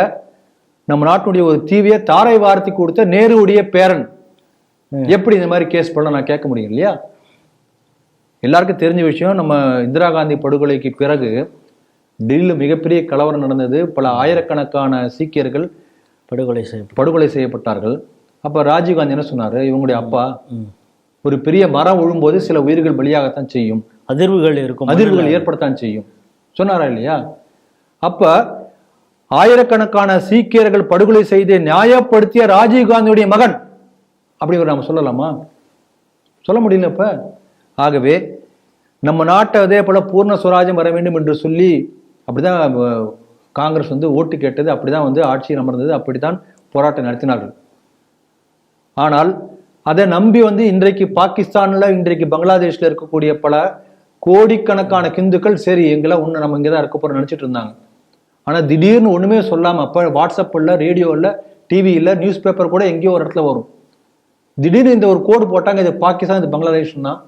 நம்ம நாட்டினுடைய ஒரு தீவியை தாரை வார்த்தி கொடுத்த நேருடைய பேரன் எப்படி இந்த மாதிரி கேஸ் பண்ண நான் கேட்க முடியும் இல்லையா? எல்லாருக்கும் தெரிஞ்ச விஷயம், நம்ம இந்திரா காந்தி படுகொலைக்கு பிறகு டெல்லியில் மிகப்பெரிய கலவரம் நடந்தது. பல ஆயிரக்கணக்கான சீக்கியர்கள் படுகொலை செய்யப்பட்டார்கள். அப்ப ராஜீவ்காந்தி என்ன சொன்னாரு, இவங்களுடைய அப்பா ஒரு பெரிய மரம் விழும்போது சில உயிர்கள் பலியாகத்தான் செய்யும், அதிர்வுகள் ஏற்படத்தான் செய்யும் சொன்னாரா இல்லையா? அப்ப ஆயிரக்கணக்கான சீக்கியர்கள் படுகொலை செய்து நியாயப்படுத்திய ராஜீவ்காந்தியுடைய மகன் அப்படி நாம சொல்லலாமா? சொல்ல முடியல. இப்ப ஆகவே நம்ம நாட்டை அதே போல பூர்ண சுவராஜ்யம் வர வேண்டும் என்று சொல்லி அப்படிதான் காங்கிரஸ் ஓட்டு கேட்டது, அப்படிதான் ஆட்சியில் அமர்ந்தது, அப்படித்தான் போராட்டம் நடத்தினார்கள். ஆனால் அதை நம்பி இன்றைக்கு பாகிஸ்தான்ல, இன்றைக்கு பங்களாதேஷ்ல இருக்கக்கூடிய பல கோடிக்கணக்கான இந்துக்கள் சரி எங்களை நம்ம இங்கதான் இருக்க போறோம் நினைச்சிட்டு இருந்தாங்க. ஆனா திடீர்னு ஒண்ணுமே சொல்லாம, அப்ப வாட்ஸ்அப்ல, ரேடியோல, டிவியில, நியூஸ் பேப்பர் கூட எங்கேயோ ஒரு இடத்துல வரும், திடீர்னு இந்த ஒரு கோடு போட்டாங்க, இது பாகிஸ்தான், இது பங்களாதேஷ் தான்.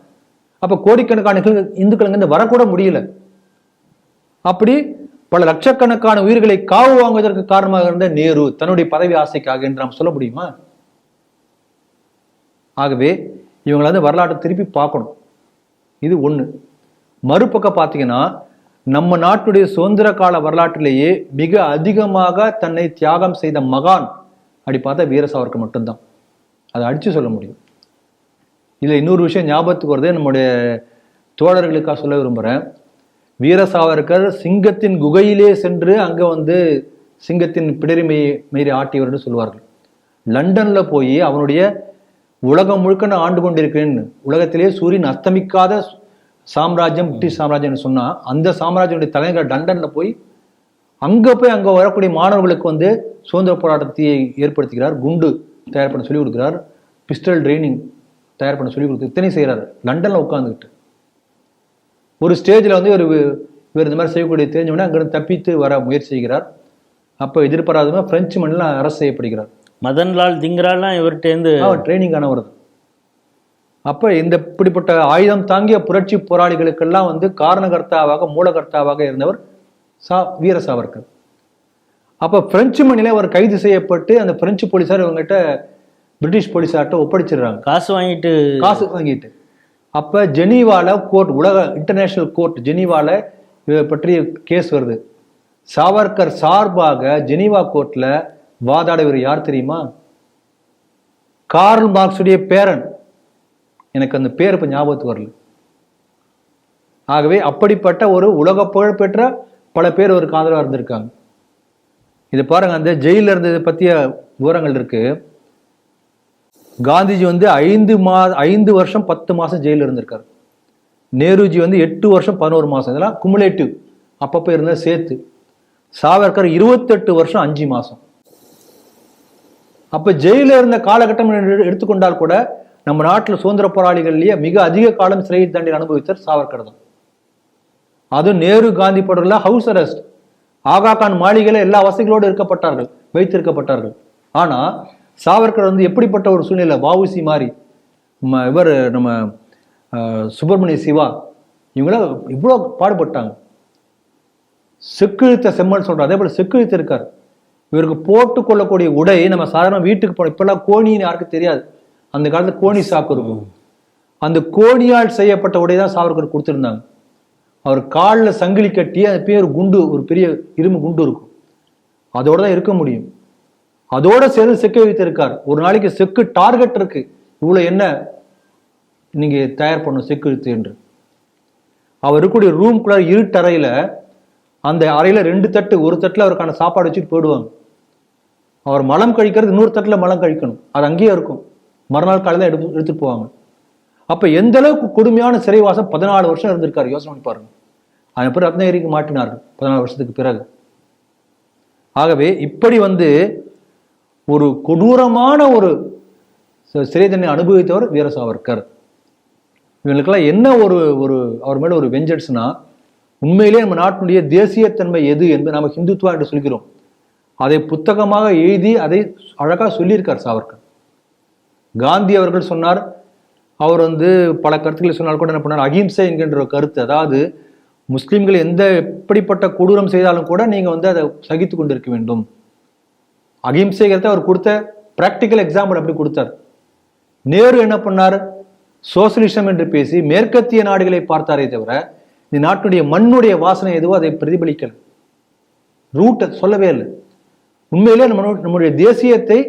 அப்ப கோடிக்கணக்கான இந்துக்கள் இங்க வரக்கூட முடியல. அப்படி பல லட்சக்கணக்கான உயிர்களை காவு வாங்குவதற்கு காரணமாக இருந்த நேரு தன்னுடைய பதவி ஆசைக்காக என்று நாம் சொல்ல முடியுமா? ஆகவே இவங்களை வரலாற்றை திருப்பி பார்க்கணும். இது ஒண்ணு. மறுபக்கம் பார்த்தீங்கன்னா, நம்ம நாட்டுடைய சுதந்திர கால வரலாற்றிலேயே மிக அதிகமாக தன்னை தியாகம் செய்த மகான் அப்படி பார்த்தா வீர சாவர்கர் மட்டும்தான். அதை அடிச்சு சொல்ல முடியும். இதுல இன்னொரு விஷயம் ஞாபகத்துக்கு வருது, நம்முடைய தோழர்களுக்காக சொல்ல விரும்புறேன். வீர சாவர்கர் சிங்கத்தின் குகையிலே சென்று அங்க சிங்கத்தின் பிடரி மீறி ஆட்டியவர் சொல்வார்கள். லண்டன்ல போய் அவனுடைய உலகம் முழுக்க நான் ஆண்டு கொண்டிருக்கிறேன், உலகத்திலே சூரியன் அஸ்தமிக்காத சாம்ராஜ்யம் பிரிட்டிஷ் சாம்ராஜ்யம் சொன்னா, அந்த சாம்ராஜ்யனுடைய தலைநகர் லண்டன்ல போய் அங்க வரக்கூடிய மாணவர்களுக்கு சுதந்திர போராட்டத்தை ஏற்படுத்துகிறார், குண்டு தயார் பண்ண சொல்லி கொடுக்கிறார், பிஸ்டல் ட்ரைனிங் தயார் பண்ண சொல்லி கொடுத்து இத்தனை செய்யறாரு லண்டன்ல உட்காந்துக்கிட்டு. ஒரு ஸ்டேஜ்ல இவர் இந்த மாதிரி செய்யக்கூடிய தெரிஞ்சவொடனே அங்கிருந்து தப்பித்து வர முயற்சி செய்கிறார். அப்ப எதிர்பாராதமா பிரெஞ்சு மண்ணில் அரசு செய்யப்படுகிறார். மதன்லால் திங்ராலாம் இவர்கிட்ட ட்ரைனிங் ஆனவர். அப்ப இந்த இப்படிப்பட்ட ஆயுதம் தாங்கிய புரட்சி போராளிகளுக்கெல்லாம் காரணகர்த்தாவாக, மூலகர்த்தாவாக இருந்தவர் வீர சாவர்கர். அப்ப பிரெஞ்சு மண்ணில அவர் கைது செய்யப்பட்டு அந்த பிரெஞ்சு போலீசார் இவங்ககிட்ட பிரிட்டிஷ் போலீசார்ட்ட ஒப்படைச்சிடுறாங்க, காசு வாங்கிட்டு. அப்ப ஜெனீவால கோர்ட், உலக இன்டர்நேஷனல் கோர்ட் ஜெனீவால பற்றிய கேஸ் வருது. சாவர்கர் சார்பாக ஜெனீவா கோர்ட்ல வாதாடுவர் யார் தெரியுமா? கார்ல் மார்க்ஸுடைய பேரன். எனக்கு அந்த பேர் இப்ப ஞாபகத்துக்கு வரல. ஆகவே அப்படிப்பட்ட ஒரு உலக புகழ் பெற்ற பல பேர் ஒரு ஆதரவா இருந்திருக்காங்க. இது பாருங்க, அந்த ஜெயில இருந்ததை பத்திய விவரங்கள் இருக்கு. காந்திஜி 5 வருஷம் 10 மாசம் ஜெயில இருந்திருக்காரு. நேருஜி 8 வருஷம் 11 மாசம். இதெல்லாம் குமுலேட்டிவ், அப்பப்ப இருந்த சேர்த்து. சாவர்கர் 28 வருஷம் 5 மாசம். அப்ப ஜெயில இருந்த காலகட்டம் எடுத்துக்கொண்டால் கூட நம்ம நாட்டில் சுதந்திர போராளிகள்லயே மிக அதிக காலம் சிறை தண்டனை அனுபவித்தார் சாவர்கர் தான். அதுவும் நேரு காந்தி படுகொலை ஹவுஸ் அரெஸ்ட், ஆகா கான் மாளிகையில எல்லா வசதிகளோடு வைத்திருக்கப்பட்டார்கள். ஆனா சாவர்கர் எப்படிப்பட்ட ஒரு சூழ்நிலை, வஉசி மாதிரி, இவர் நம்ம சுப்பிரமணிய சிவா, இவங்கள இவ்வளவு பாடுபட்டாங்க. செக்கிழுத்த செம்மல் சொல்றாரு, அதே போல செக்கிழுத்த இருக்காரு. இவருக்கு போட்டு கொள்ளக்கூடிய உடை நம்ம சாதாரண வீட்டுக்கு போன, இப்பெல்லாம் கோணின்னு யாருக்கும் தெரியாது, அந்த காலத்துல கோணி சாக்கு இருக்கும், அந்த கோணியால் செய்யப்பட்ட உடை தான் சாவர்கர் கொடுத்திருந்தாங்க. அவர் காலில் சங்கிலி கட்டி அது பேர் குண்டு, ஒரு பெரிய இரும்பு குண்டு இருக்கும், அதோட தான் இருக்க முடியும். அதோட சேர்ந்து செக்க வைத்திருக்கார். ஒரு நாளைக்கு செக்கு டார்கெட் இருக்கு, இவ்வளவு என்ன நீங்க தயார் பண்ணும் செக்கு இழுத்து என்று. அவர் இருக்கக்கூடிய ரூம்குள்ள இருட்டறையில, அந்த அறையில 2 தட்டு, ஒரு தட்டுல அவருக்கான சாப்பாடு வச்சுட்டு போயிடுவாங்க. அவர் மலம் கழிக்கிறது இன்னொரு தட்டுல மலம் கழிக்கணும், அது அங்கேயே இருக்கும். மறுநாள் காலையில எடுத்துட்டு போவாங்க. அப்ப எந்த அளவுக்கு கொடுமையான சிறைவாசம் 14 வருஷம் இருந்திருக்காரு, யோசனை பண்ணி பாருங்க. அதன் பிறகு ரத்னகிரிக்கு மாட்டினார்கள் 14 வருஷத்துக்கு பிறகு. ஆகவே இப்படி ஒரு கொடூரமான ஒரு சிறை தண்டனை அனுபவித்தவர் வீர சாவர்கர். இவங்களுக்கெல்லாம் என்ன ஒரு அவர் மேல ஒரு வெஞ்சன்ஸ்னா, உண்மையிலே நம்ம நாட்டினுடைய தேசியத்தன்மை எது என்று நாம ஹிந்துத்வா என்று சொல்கிறோம், அதை புத்தகமாக எழுதி அதை அழகா சொல்லியிருக்கார் சாவர்கர். காந்தி அவர்கள் சொன்னார், அவர் பல கருத்துக்களை சொன்னால் கூட என்ன பண்ணார், அகிம்சை என்கின்ற கருத்து, அதாவது முஸ்லிம்கள் எப்படிப்பட்ட கொடூரம் செய்தாலும் கூட நீங்க அதை சகித்து கொண்டிருக்க வேண்டும். அகிம்சைகிறத அவர் கொடுத்த பிராக்டிக்கல் எக்ஸாம்பிள் அப்படி கொடுத்தார். நேரு என்ன பண்ணார், சோசியலிசம் என்று பேசி மேற்கத்திய நாடுகளை பார்த்தாரே தவிர இந்த நாட்டுடைய மண்ணுடைய வாசனை எதுவோ அதை பிரதிபலிக்கல, ரூட்டை சொல்லவே இல்லை. உண்மையிலே நம்முடைய தேசியத்தை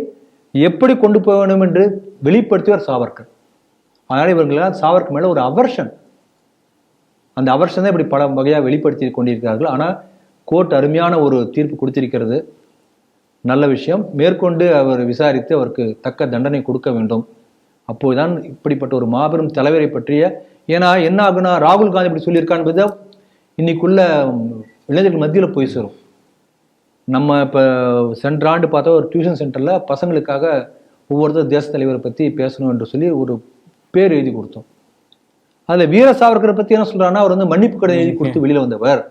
எப்படி கொண்டு போக வேண்டும் என்று வெளிப்படுத்தியவர் சாவர்கர். அதனால இவர்கள் சாவர்கர் மேல ஒரு அவர்ஷன், அந்த அவர்ஷன் தான் இப்படி பல வகையாக வெளிப்படுத்தி கொண்டிருக்கிறார்கள். ஆனா கோர்ட் அருமையான ஒரு தீர்ப்பு கொடுத்திருக்கிறது. நல்ல விஷயம். மேற்கொண்டு அவர் விசாரித்து அவருக்கு தக்க தண்டனை கொடுக்க வேண்டும். அப்போதுதான் இப்படிப்பட்ட ஒரு மாபெரும் தலைவரை பற்றிய, ஏன்னா என்ன ஆகுனா ராகுல் காந்தி இப்படி சொல்லியிருக்கான்னு இன்னைக்குள்ள இளைஞர்கள் மத்தியில் போய் சேரும். நம்ம இப்போ சென்ற ஆண்டு பார்த்தா ஒரு டியூஷன் சென்டரில் பசங்களுக்காக ஒவ்வொருத்தர் தேச தலைவரை பற்றி பேசணும் என்று சொல்லி ஒரு பேர் எழுதி கொடுத்தோம். அதில் வீர சாவர்கரை பற்றி என்ன சொல்றாங்கன்னா, அவர் வந்து மன்னிப்பு கடன் எழுதி கொடுத்து வெளியில் வந்தவர்.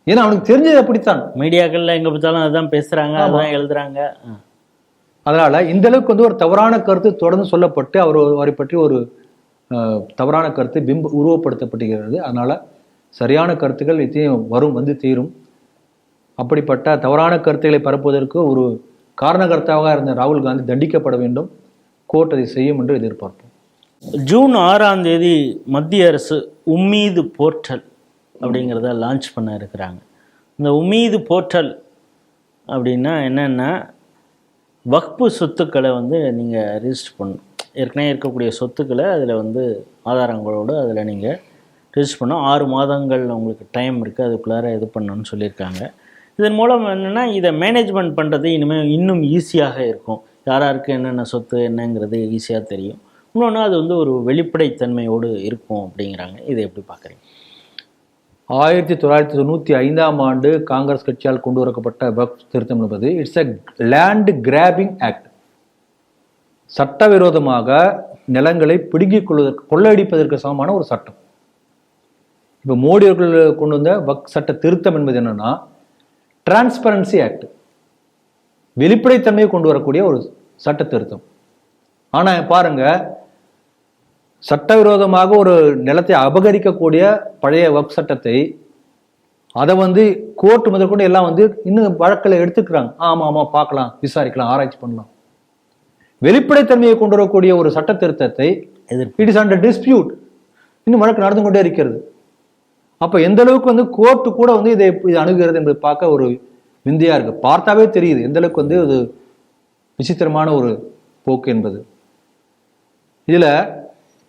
ஏன்னா அவனுக்கு தெரிஞ்சது அப்படித்தான். மீடியாக்கள்ல எங்க பார்த்தாலும் அதான் பேசுறாங்க, அதான் எழுதுறாங்க. அதனால இந்த அளவுக்கு வந்து ஒரு தவறான கருத்து தொடர்ந்து சொல்லப்பட்டு அவரை பற்றி ஒரு தவறான கருத்து உருவப்படுத்தப்படுகிறது. அதனால சரியான கருத்துக்கள் நிச்சயம் வந்து தீரும். அப்படிப்பட்ட தவறான கருத்துக்களை பரப்புவதற்கு ஒரு காரணகர்த்தாவாக இருந்த ராகுல் காந்தி தண்டிக்கப்பட வேண்டும். கோர்ட் அதை செய்யும் என்று எதிர்பார்ப்போம். ஜூன் 6ஆம் தேதி மத்திய அரசு உம்மீது போர்ட்டல் அப்படிங்கிறத லான்ச் பண்ண இருக்கிறாங்க. இந்த உம்மீது போர்ட்டல் அப்படின்னா என்னென்னா, வக்பு சொத்துக்களை வந்து நீங்கள் ரிஜிஸ்டர் பண்ணணும். ஏற்கனவே இருக்கக்கூடிய சொத்துக்களை அதில் வந்து ஆதாரங்களோடு அதில் நீங்கள் ரிஜிஸ்டர் பண்ணணும். 6 மாதங்கள் உங்களுக்கு டைம் இருக்குது, அதுக்குள்ளார இது பண்ணணும்னு சொல்லியிருக்காங்க. இதன் மூலம் என்னென்னா, இதை மேனேஜ்மெண்ட் பண்ணுறது இனிமேல் இன்னும் ஈஸியாக இருக்கும். யாராருக்கு என்னென்ன சொத்து என்னங்கிறது ஈஸியாக தெரியும். இன்னொன்று அது வந்து ஒரு வெளிப்படைத்தன்மையோடு இருக்கும் அப்படிங்கிறாங்க. இதை எப்படி பார்க்குறீங்க? 1995ஆம் ஆண்டு காங்கிரஸ் கட்சியால் கொண்டு வரப்பட்ட வக்ஃப் திருத்தம் என்பது it's a land grabbing act. சட்டவிரோதமாக நிலங்களை பிடுங்கிக் கொள்ளையடிப்பதற்கு சமமான ஒரு சட்டம். இப்போ மோடி அவர்கள் கொண்டு வந்த வக்ஃப் சட்ட திருத்தம் என்பது என்னன்னா, டிரான்ஸ்பரன்சி ஆக்ட், வெளிப்படைத்தன்மையை கொண்டு வரக்கூடிய ஒரு சட்ட திருத்தம். ஆனா பாருங்க, சட்டவிரோதமாக ஒரு நிலத்தை அபகரிக்கக்கூடிய பழைய வக்ஃப் சட்டத்தை அதை வந்து கோர்ட் முதற்கொண்டு எல்லாம் வந்து இன்னும் வழக்கில் எடுத்துக்கிறாங்க. ஆமா பார்க்கலாம், விசாரிக்கலாம், ஆராய்ச்சி பண்ணலாம். வெளிப்படைத்தன்மையை கொண்டு வரக்கூடிய ஒரு சட்ட திருத்தத்தை இட் இஸ் அண்டர் டிஸ்பியூட், இன்னும் வழக்கு நடந்து கொண்டே இருக்கிறது. அப்ப எந்த அளவுக்கு வந்து கோர்ட்டு கூட வந்து இதை அணுகிறது என்பதை பார்க்க ஒரு விந்தையா இருக்கு. பார்த்தாவே தெரியுது எந்த அளவுக்கு வந்து ஒரு விசித்திரமான ஒரு போக்கு என்பது. இதுல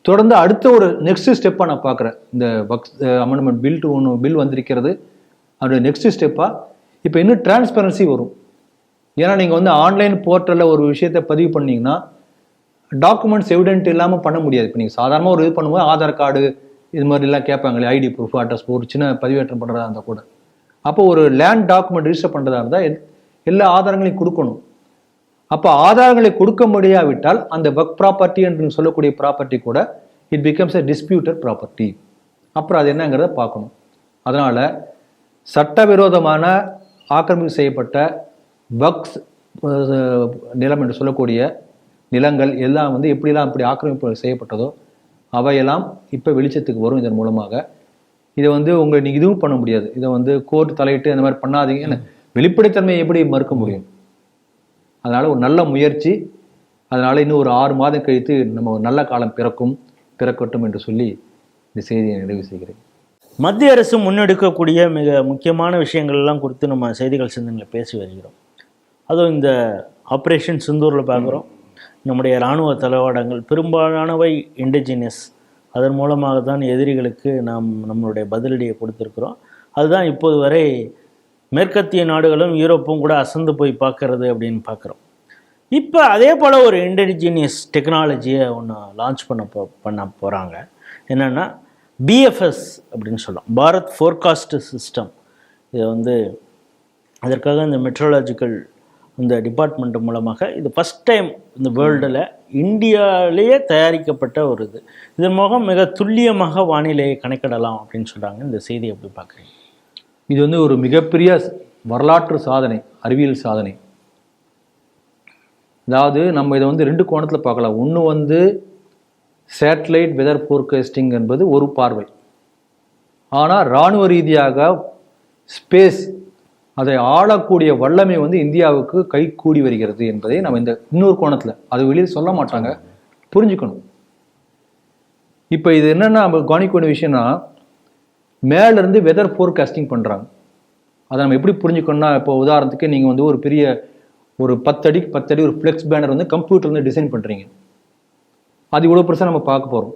தொடர்ந்து அடுத்த ஒரு நெக்ஸ்ட் ஸ்டெப்பா நான் பார்க்குறேன். இந்த அமெண்ட்மெண்ட் பில் வந்திருக்கிறது. அதோட நெக்ஸ்ட் ஸ்டெப்பா இப்போ இன்னும் டிரான்ஸ்பரன்சி வரும். ஏன்னா நீங்க வந்து ஆன்லைன் போர்ட்டலில் ஒரு விஷயத்தை பதிவு பண்ணீங்கன்னா டாக்குமெண்ட்ஸ் எவிடென்ட் இல்லாமல் பண்ண முடியாது. இப்போ நீங்கள் சாதாரணமாக ஒரு இது பண்ணும்போது ஆதார் கார்டு இது மாதிரிலாம் கேட்பாங்களே, ஐடி ப்ரூஃப், அட்ரஸ், ஒரு சின்ன பதிவேற்றம் பண்ணுறதா இருந்தால் கூட, அப்போ ஒரு லேண்ட் டாக்குமெண்ட் ரிஜிஸ்டர் பண்ணுறதா இருந்தால் எல்லா ஆதாரங்களையும் கொடுக்கணும். அப்போ ஆதாரங்களை கொடுக்க முடியாவிட்டால் அந்த வக்ஃப் ப்ராப்பர்ட்டி என்று சொல்லக்கூடிய ப்ராப்பர்ட்டி கூட it becomes a disputed property. அப்புறம் அது என்னங்கிறத பார்க்கணும். அதனால சட்டவிரோதமான ஆக்கிரமிப்பு செய்யப்பட்ட வக்ஃப் நிலம் என்று சொல்லக்கூடிய நிலங்கள் எல்லாம் வந்து எப்படிலாம் இப்படி ஆக்கிரமிப்பு செய்யப்பட்டதோ அவையெல்லாம் இப்போ வெளிச்சத்துக்கு வரும். இதன் மூலமாக இதை வந்து நீங்கள் இதுவும் பண்ண முடியாது. இதை வந்து கோர்ட் தலையிட்டு அந்த மாதிரி பண்ணாதீங்க, வெளிப்படைத்தன்மையை எப்படி மறுக்க முடியும்? அதனால ஒரு நல்ல முயற்சி. அதனால இன்னும் ஒரு 6 மாதம் கழித்து நம்ம ஒரு நல்ல காலம் பிறக்கட்டும் என்று சொல்லி இந்த செய்தியை நிறைவு செய்கிறேன். மத்திய அரசு முன்னெடுக்கக்கூடிய மிக முக்கியமான விஷயங்கள்லாம் குறித்து நம்ம செய்திகள் சிந்தனையில் பேசி வருகிறோம். அதுவும் இந்த ஆப்ரேஷன் சிந்தூரில் பார்க்குறோம். நம்முடைய இராணுவ தளவாடங்கள் பெரும்பாலானவை இண்டிஜினியஸ். அதன் மூலமாக தான் எதிரிகளுக்கு நம்மளுடைய பதிலடியை கொடுத்துருக்குறோம். அதுதான் இப்போது வரை மேற்கத்திய நாடுகளும் யூரோப்பும் கூட அசந்து போய் பார்க்கறது அப்படின்னு பார்க்குறோம். இப்போ அதே போல் ஒரு இண்டிஜினியஸ் டெக்னாலஜியை ஒன்று லான்ச் பண்ண போகிறாங்க. என்னென்னா பிஎஃப்எஸ் அப்படின்னு சொல்லலாம், பாரத் ஃபோர்காஸ்ட் சிஸ்டம். இதை வந்து அதற்காக இந்த மெட்ரோலாஜிக்கல் இந்த டிபார்ட்மெண்ட் மூலமாக இது ஃபஸ்ட் டைம் இந்த வேர்ல்டில் இந்தியாவிலேயே தயாரிக்கப்பட்ட ஒரு இதன் மூலம் மிக துல்லியமாக வானிலையை கணக்கிடலாம் அப்படின்னு சொல்கிறாங்க. இந்த செய்தி எப்படி பார்க்குறீங்க? இது வந்து ஒரு மிகப்பெரிய வரலாற்று சாதனை, அறிவியல் சாதனை. அதாவது நம்ம இதை வந்து 2 கோணத்தில் பார்க்கலாம். ஒன்று வந்து சேட்டலைட் வெதர் ஃபோர்காஸ்டிங் என்பது ஒரு பார்வை. ஆனால் இராணுவ ரீதியாக ஸ்பேஸ் அதை ஆளக்கூடிய வல்லமை வந்து இந்தியாவுக்கு கை கூடி வருகிறது என்பதை நம்ம இந்த இன்னொரு கோணத்தில், அது வெளியில் சொல்ல மாட்டாங்க, புரிஞ்சுக்கணும். இப்போ இது என்னன்னா நம்ம கவனிக்க வேண்டிய விஷயம்னா, மேலேருந்து வெதர் ஃபோர்காஸ்டிங் பண்ணுறாங்க. அதை நம்ம எப்படி புரிஞ்சுக்கணும்னா, இப்போ உதாரணத்துக்கு நீங்கள் வந்து ஒரு பெரிய ஒரு 10 அடி ஒரு ஃப்ளெக்ஸ் பேனர் வந்து கம்ப்யூட்டர் வந்து டிசைன் பண்ணுறீங்க. அது இவ்வளோ பெருசாக நம்ம பார்க்க போகிறோம்.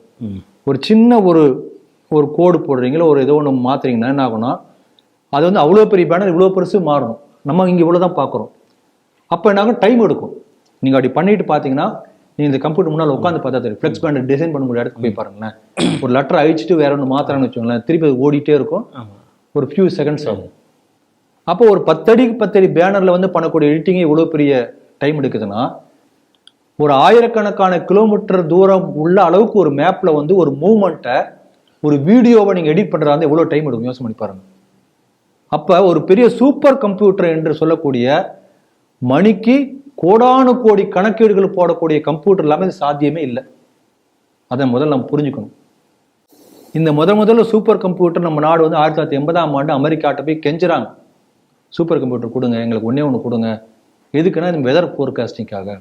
ஒரு சின்ன ஒரு கோடு போடுறீங்களோ ஒரு ஏதோ ஒன்று மாற்றுறீங்கன்னா என்ன ஆகும்னா, அது வந்து அவ்வளோ பெரிய பேனர் இவ்வளோ பெருசு மாறணும், நம்ம இங்கே இவ்வளோ தான் பார்க்குறோம். அப்போ என்னாகும், டைம் எடுக்கும். நீங்கள் அப்படி பண்ணிட்டு பார்த்தீங்கன்னா நீங்கள் இந்த கம்ப்யூட்டர் முன்னால் உட்காந்து பார்த்தா தெரியும். ஃப்ளெக்ஸ் பேனர் டிசைன் பண்ண முடியாத இடத்துக்கு போய் பாருங்களேன். ஒரு லெட்டர் அழிச்சிட்டு வேற ஒன்று மாத்திரான்னு வச்சுக்கோங்களேன், திருப்பி அது ஓடிட்டே இருக்கும், ஒரு ஃபியூ செகண்ட்ஸ் ஆகும். அப்போ ஒரு 10 அடிக்கு 10 அடி பேனரில் வந்து பண்ணக்கூடிய எடிட்டிங்கே இவ்வளோ பெரிய டைம் எடுக்குதுன்னா, ஒரு ஆயிரக்கணக்கான கிலோமீட்டர் தூரம் உள்ள அளவுக்கு ஒரு மேப்பில் வந்து ஒரு மூவ்மெண்ட்டை, ஒரு வீடியோவை நீங்கள் எடிட் பண்ணுறதா இருந்தால் எவ்வளோ டைம் எடுக்கும் யோசனை பண்ணி பாருங்க. அப்போ ஒரு பெரிய சூப்பர் கம்ப்யூட்டர் என்று சொல்லக்கூடிய மணிக்கு கோடானு கோடி கணக்கீடுகள் போடக்கூடிய கம்ப்யூட்டர் எல்லாமே இது சாத்தியமே இல்லை. அதை முதல்ல நம்ம புரிஞ்சுக்கணும். இந்த முதல்ல சூப்பர் கம்ப்யூட்டர் நம்ம நாடு வந்து 1980ஆம் ஆண்டு அமெரிக்காட்ட போய் கெஞ்சுறாங்க, சூப்பர் கம்ப்யூட்டர் கொடுங்க, எங்களுக்கு ஒன்றே ஒன்று கொடுங்க. எதுக்குன்னா இந்த வெதர் ஃபோர்காஸ்டிங்காக.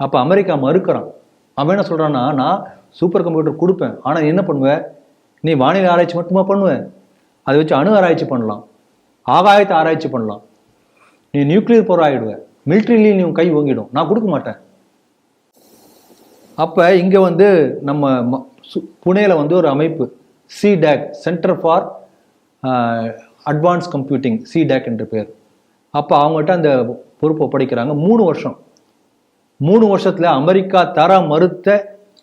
அப்போ அமெரிக்கா மறுக்கிறான். அவன் என்ன சொல்கிறான்னா, நான் சூப்பர் கம்ப்யூட்டர் கொடுப்பேன், ஆனால் என்ன பண்ணுவேன், நீ வானிலை ஆராய்ச்சி மட்டுமா பண்ணுவேன், அதை வச்சு அணு ஆராய்ச்சி பண்ணலாம், ஆகாயத்தை ஆராய்ச்சி பண்ணலாம், நீ நியூக்ளியர் போர் ஆகிடுவேன், மிலிட்ரிலையும் நீ கை ஓங்கிடும், நான் கொடுக்க மாட்டேன். அப்போ இங்கே வந்து நம்ம புனேல வந்து ஒரு அமைப்பு CDAC, centre for advance computing, CDAC என்று பேர். அப்போ அவங்ககிட்ட அந்த பொறுப்பை ஒப்படைக்கிறாங்க. 3 வருஷத்துல அமெரிக்கா தர மறுத்த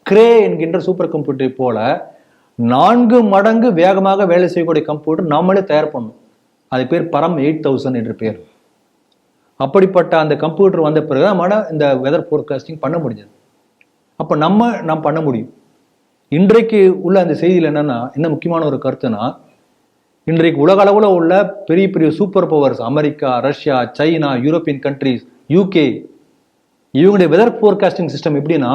கிரே என்கின்ற சூப்பர் கம்ப்யூட்டரை போல 4 மடங்கு வேகமாக வேலை செய்யக்கூடிய கம்ப்யூட்டர் நம்மளே தயார் பண்ணணும். அது பேர் பரம் 8000 என்று பேர். அப்படிப்பட்ட அந்த கம்ப்யூட்டர் வந்த பிறகு நம்மளால இந்த வெதர் ஃபோர்காஸ்டிங் பண்ண முடிஞ்சது. அப்போ நம்ம பண்ண முடியும். இன்றைக்கு உள்ள அந்த செய்தியில் என்னன்னா, என்ன முக்கியமான ஒரு கருத்துனா, இன்றைக்கு உலக அளவில் உள்ள பெரிய பெரிய super powers America, Russia, China, European countries, UK, இவங்களுடைய வெதர் ஃபோர்காஸ்டிங் சிஸ்டம் எப்படின்னா,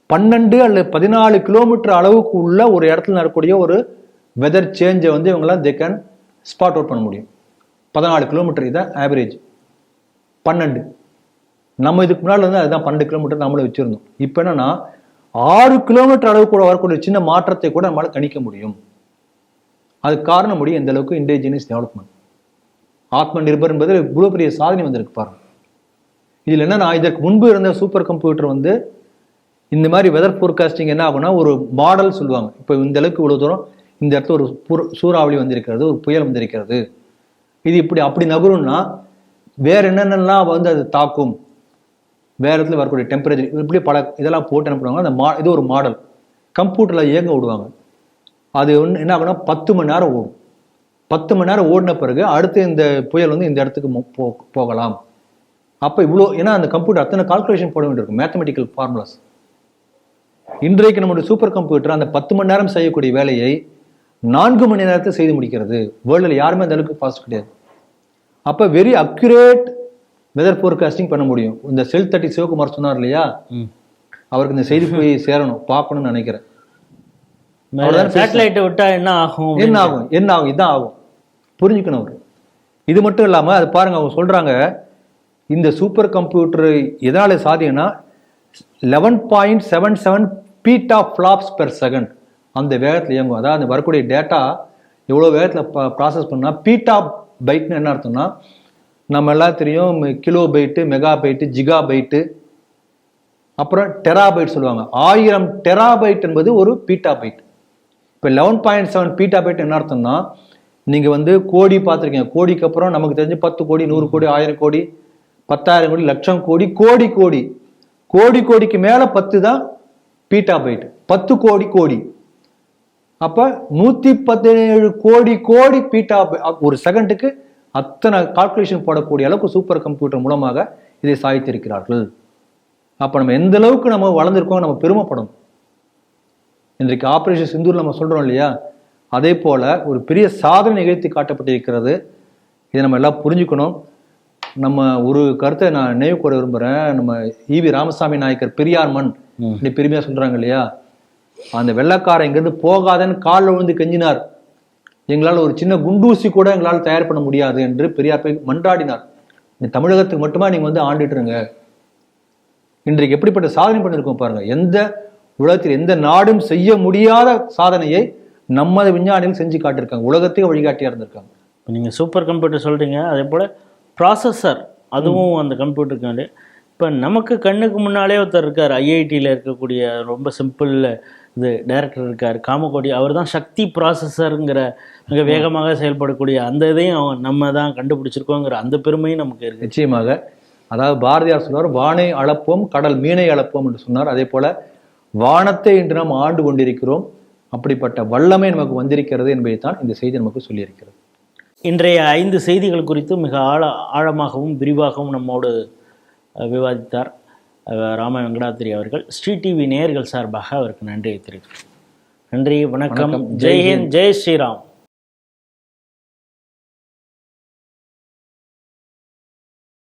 12 அல்லது 14 கிலோமீட்டர் அளவுக்கு உள்ள ஒரு இடத்துல நடக்கக்கூடிய ஒரு வெதர் சேஞ்சை வந்து இவங்களாம் தே கேன் ஸ்பாட் அவுட் பண்ண முடியும். 14 கிலோமீட்டர் இதான் ஆவரேஜ். 12 நம்ம இதுக்கு முன்னாடி வந்து அதுதான் 12 கிலோமீட்டர் நம்மளே வச்சிருந்தோம். இப்போ என்னன்னா 6 கிலோமீட்டர் அளவுக்கு கூட வரக்கூடிய சின்ன மாற்றத்தை கூட நம்மளால கணிக்க முடியும். அதுக்கு காரணம் முடியும் எந்த அளவுக்கு இண்டிஜினியஸ் டெவலப்மெண்ட், ஆத்ம நிர்பர் என்பது இவ்வளோ பெரிய சாதனை வந்திருக்கு பாருங்க. இதில் என்னன்னா, இதற்கு முன்பு இருந்த சூப்பர் கம்ப்யூட்டர் வந்து இந்த மாதிரி வெதர் ஃபோர்காஸ்டிங் என்ன ஆகும்னா, ஒரு மாடல் சொல்லுவாங்க. இப்போ இந்த அளவுக்கு இவ்வளோ தூரம் இந்த இடத்துல ஒரு சூறாவளி வந்திருக்கிறது, ஒரு புயல் வந்திருக்கிறது, இது இப்படி அப்படி நகரும்னா வேற என்னென்னலாம் வந்து அது தாக்கும், வேற இடத்துல வரக்கூடிய டெம்பரேச்சர், இப்படி பல இதெல்லாம் போட்டு என்ன பண்ணுவாங்க, அந்த இது ஒரு மாடல் கம்ப்யூட்டரில் இயங்க விடுவாங்க. அது ஒன்று என்ன ஆகுனா 10 மணி நேரம் ஓடும். 10 மணி நேரம் ஓடின பிறகு அடுத்து இந்த புயல் வந்து இந்த இடத்துக்கு போகலாம். அப்போ இவ்வளோ, ஏன்னா அந்த கம்ப்யூட்டர் அத்தனை கால்குலேஷன் போட வேண்டியிருக்கும், மேத்தமெட்டிக்கல் ஃபார்முலாஸ். இன்றைக்கு நம்முடைய சூப்பர் கம்ப்யூட்டர் அந்த 10 மணி நேரம் செய்யக்கூடிய வேலையை 4 மணி நேரத்தை செய்து முடிக்கிறது. வேர்ல்டில் யாருமே அந்த அளவுக்கு ஃபாஸ்ட் கிடையாது. அப்போ வெரி அக்யூரேட் வெதர் ஃபோர்காஸ்டிங் பண்ண முடியும். இந்த செல் 30 சிவகுமார் சொன்னார் இல்லையா, அவருக்கு இந்த செய்தி போய் சேரணும், பார்க்கணும்னு நினைக்கிறேன். சேட்டலைட்டை விட்டா என்ன ஆகும், இதான் ஆகும், புரிஞ்சுக்கணும் அவர். இது மட்டும் இல்லாமல் அது பாருங்க, அவங்க சொல்றாங்க இந்த சூப்பர் கம்ப்யூட்டர் எதனால சாத்தியம்னா 11.77 பீட்டா ஃபிளாப்ஸ் பெர் செகண்ட் அந்த வேகத்தில் இயங்கும். அதாவது வரக்கூடிய டேட்டா எவ்வளோ வேகத்தில் ப்ராசஸ் பண்ணால், பீட்டா பைட்னு என்ன அர்த்தம்னா, நம்ம எல்லாம் தெரியும் kilo byte, mega byte, giga byte, அப்புறம் டெராபைட் சொல்லுவாங்க. 1000 டெராபைட் என்பது ஒரு பீட்டா பைட். இப்போ 11.7 பீட்டா பைட் என்ன அர்த்தம்னா, நீங்கள் வந்து கோடி பார்த்துருக்கீங்க, கோடிக்கு அப்புறம் நமக்கு தெரிஞ்சு 10 கோடி, 100 கோடி, 1000 கோடி, 10,000 கோடி, லட்சம் கோடி, கோடிக்கு மேல 10 தான் பீட்டா பைட். 10 கோடி. அப்ப 117 கோடி பீட்டா ஒரு செகண்டுக்கு அத்தனை கால்குலேஷன் போடக்கூடிய அளவுக்கு சூப்பர் கம்ப்யூட்டர் மூலமாக இதை சாதித்திருக்கிறார்கள். அப்ப நம்ம எந்த அளவுக்கு நம்ம வளர்ந்துருக்கோம், நம்ம பெருமைப்படணும். இன்றைக்கு ஆபரேஷன் சிந்தூர் நம்ம சொல்றோம் இல்லையா, அதே போல ஒரு பெரிய சாதனை நிகழ்த்தி காட்டப்பட்டிருக்கிறது. இதை நம்ம எல்லாம் புரிஞ்சுக்கணும். நம்ம ஒரு கருத்தை நான் நினைவு கூற விரும்புகிறேன். நம்ம EV ராமசாமி நாயக்கர் பெரியார் மண் இப்படி பெருமையாக சொல்கிறாங்க இல்லையா, அந்த வெள்ளக்காரன் இங்கேருந்து போகாதன்னு காலில் விழுந்து கெஞ்சினார். எங்களால் ஒரு சின்ன குண்டூசி கூட எங்களால் தயார் பண்ண முடியாது என்று பெரியார் போய் மன்றாடினார். இந்த தமிழகத்துக்கு மட்டுமா நீங்கள் வந்து ஆண்டுட்டுருங்க. இன்றைக்கு எப்படிப்பட்ட சாதனை பண்ணியிருக்கோம் பாருங்க. எந்த உலகத்தில் எந்த நாடும் செய்ய முடியாத சாதனையை நமது விஞ்ஞானிகள் செஞ்சு காட்டியிருக்காங்க, உலகத்துக்கு வழிகாட்டியாக இருந்திருக்காங்க. இப்போ நீங்கள் சூப்பர் கம்ப்யூட்டர் சொல்கிறீங்க, அதே போல் ப்ராசஸர் அதுவும் அந்த கம்ப்யூட்டருக்கு. இப்போ நமக்கு கண்ணுக்கு முன்னாலே ஒருத்தர் இருக்கார், IITயில் இருக்கக்கூடிய ரொம்ப சிம்பிள் இது டைரக்டர் இருக்கார் காமகோடி, அவர் தான் சக்தி ப்ராசஸருங்கிற மிக வேகமாக செயல்படக்கூடிய அந்த இதையும் நம்ம தான் கண்டுபிடிச்சிருக்கோங்கிற அந்த பெருமையும் நமக்கு இருக்கு. நிச்சயமாக. அதாவது பாரதியார் சொன்னார், வானை அளப்போம் கடல் மீனை அளப்போம் என்று சொன்னார். அதே போல வானத்தை இன்று நாம் ஆண்டு கொண்டிருக்கிறோம். அப்படிப்பட்ட வல்லமை நமக்கு வந்திருக்கிறது என்பதைத்தான் இந்த செய்தி நமக்கு சொல்லியிருக்கிறது. இன்றைய 5 செய்திகள் குறித்து மிக ஆழமாகவும் விரிவாகவும் நம்மோடு விவாதித்தார் ராம வெங்கடாத்திரி அவர்கள். ஸ்ரீ டிவி நேயர்கள் சார்பாக அவருக்கு நன்றியை தெரிவிக்கிறேன். நன்றி, வணக்கம், ஜெய் ஹிந்த், ஜெய் ஸ்ரீராம்.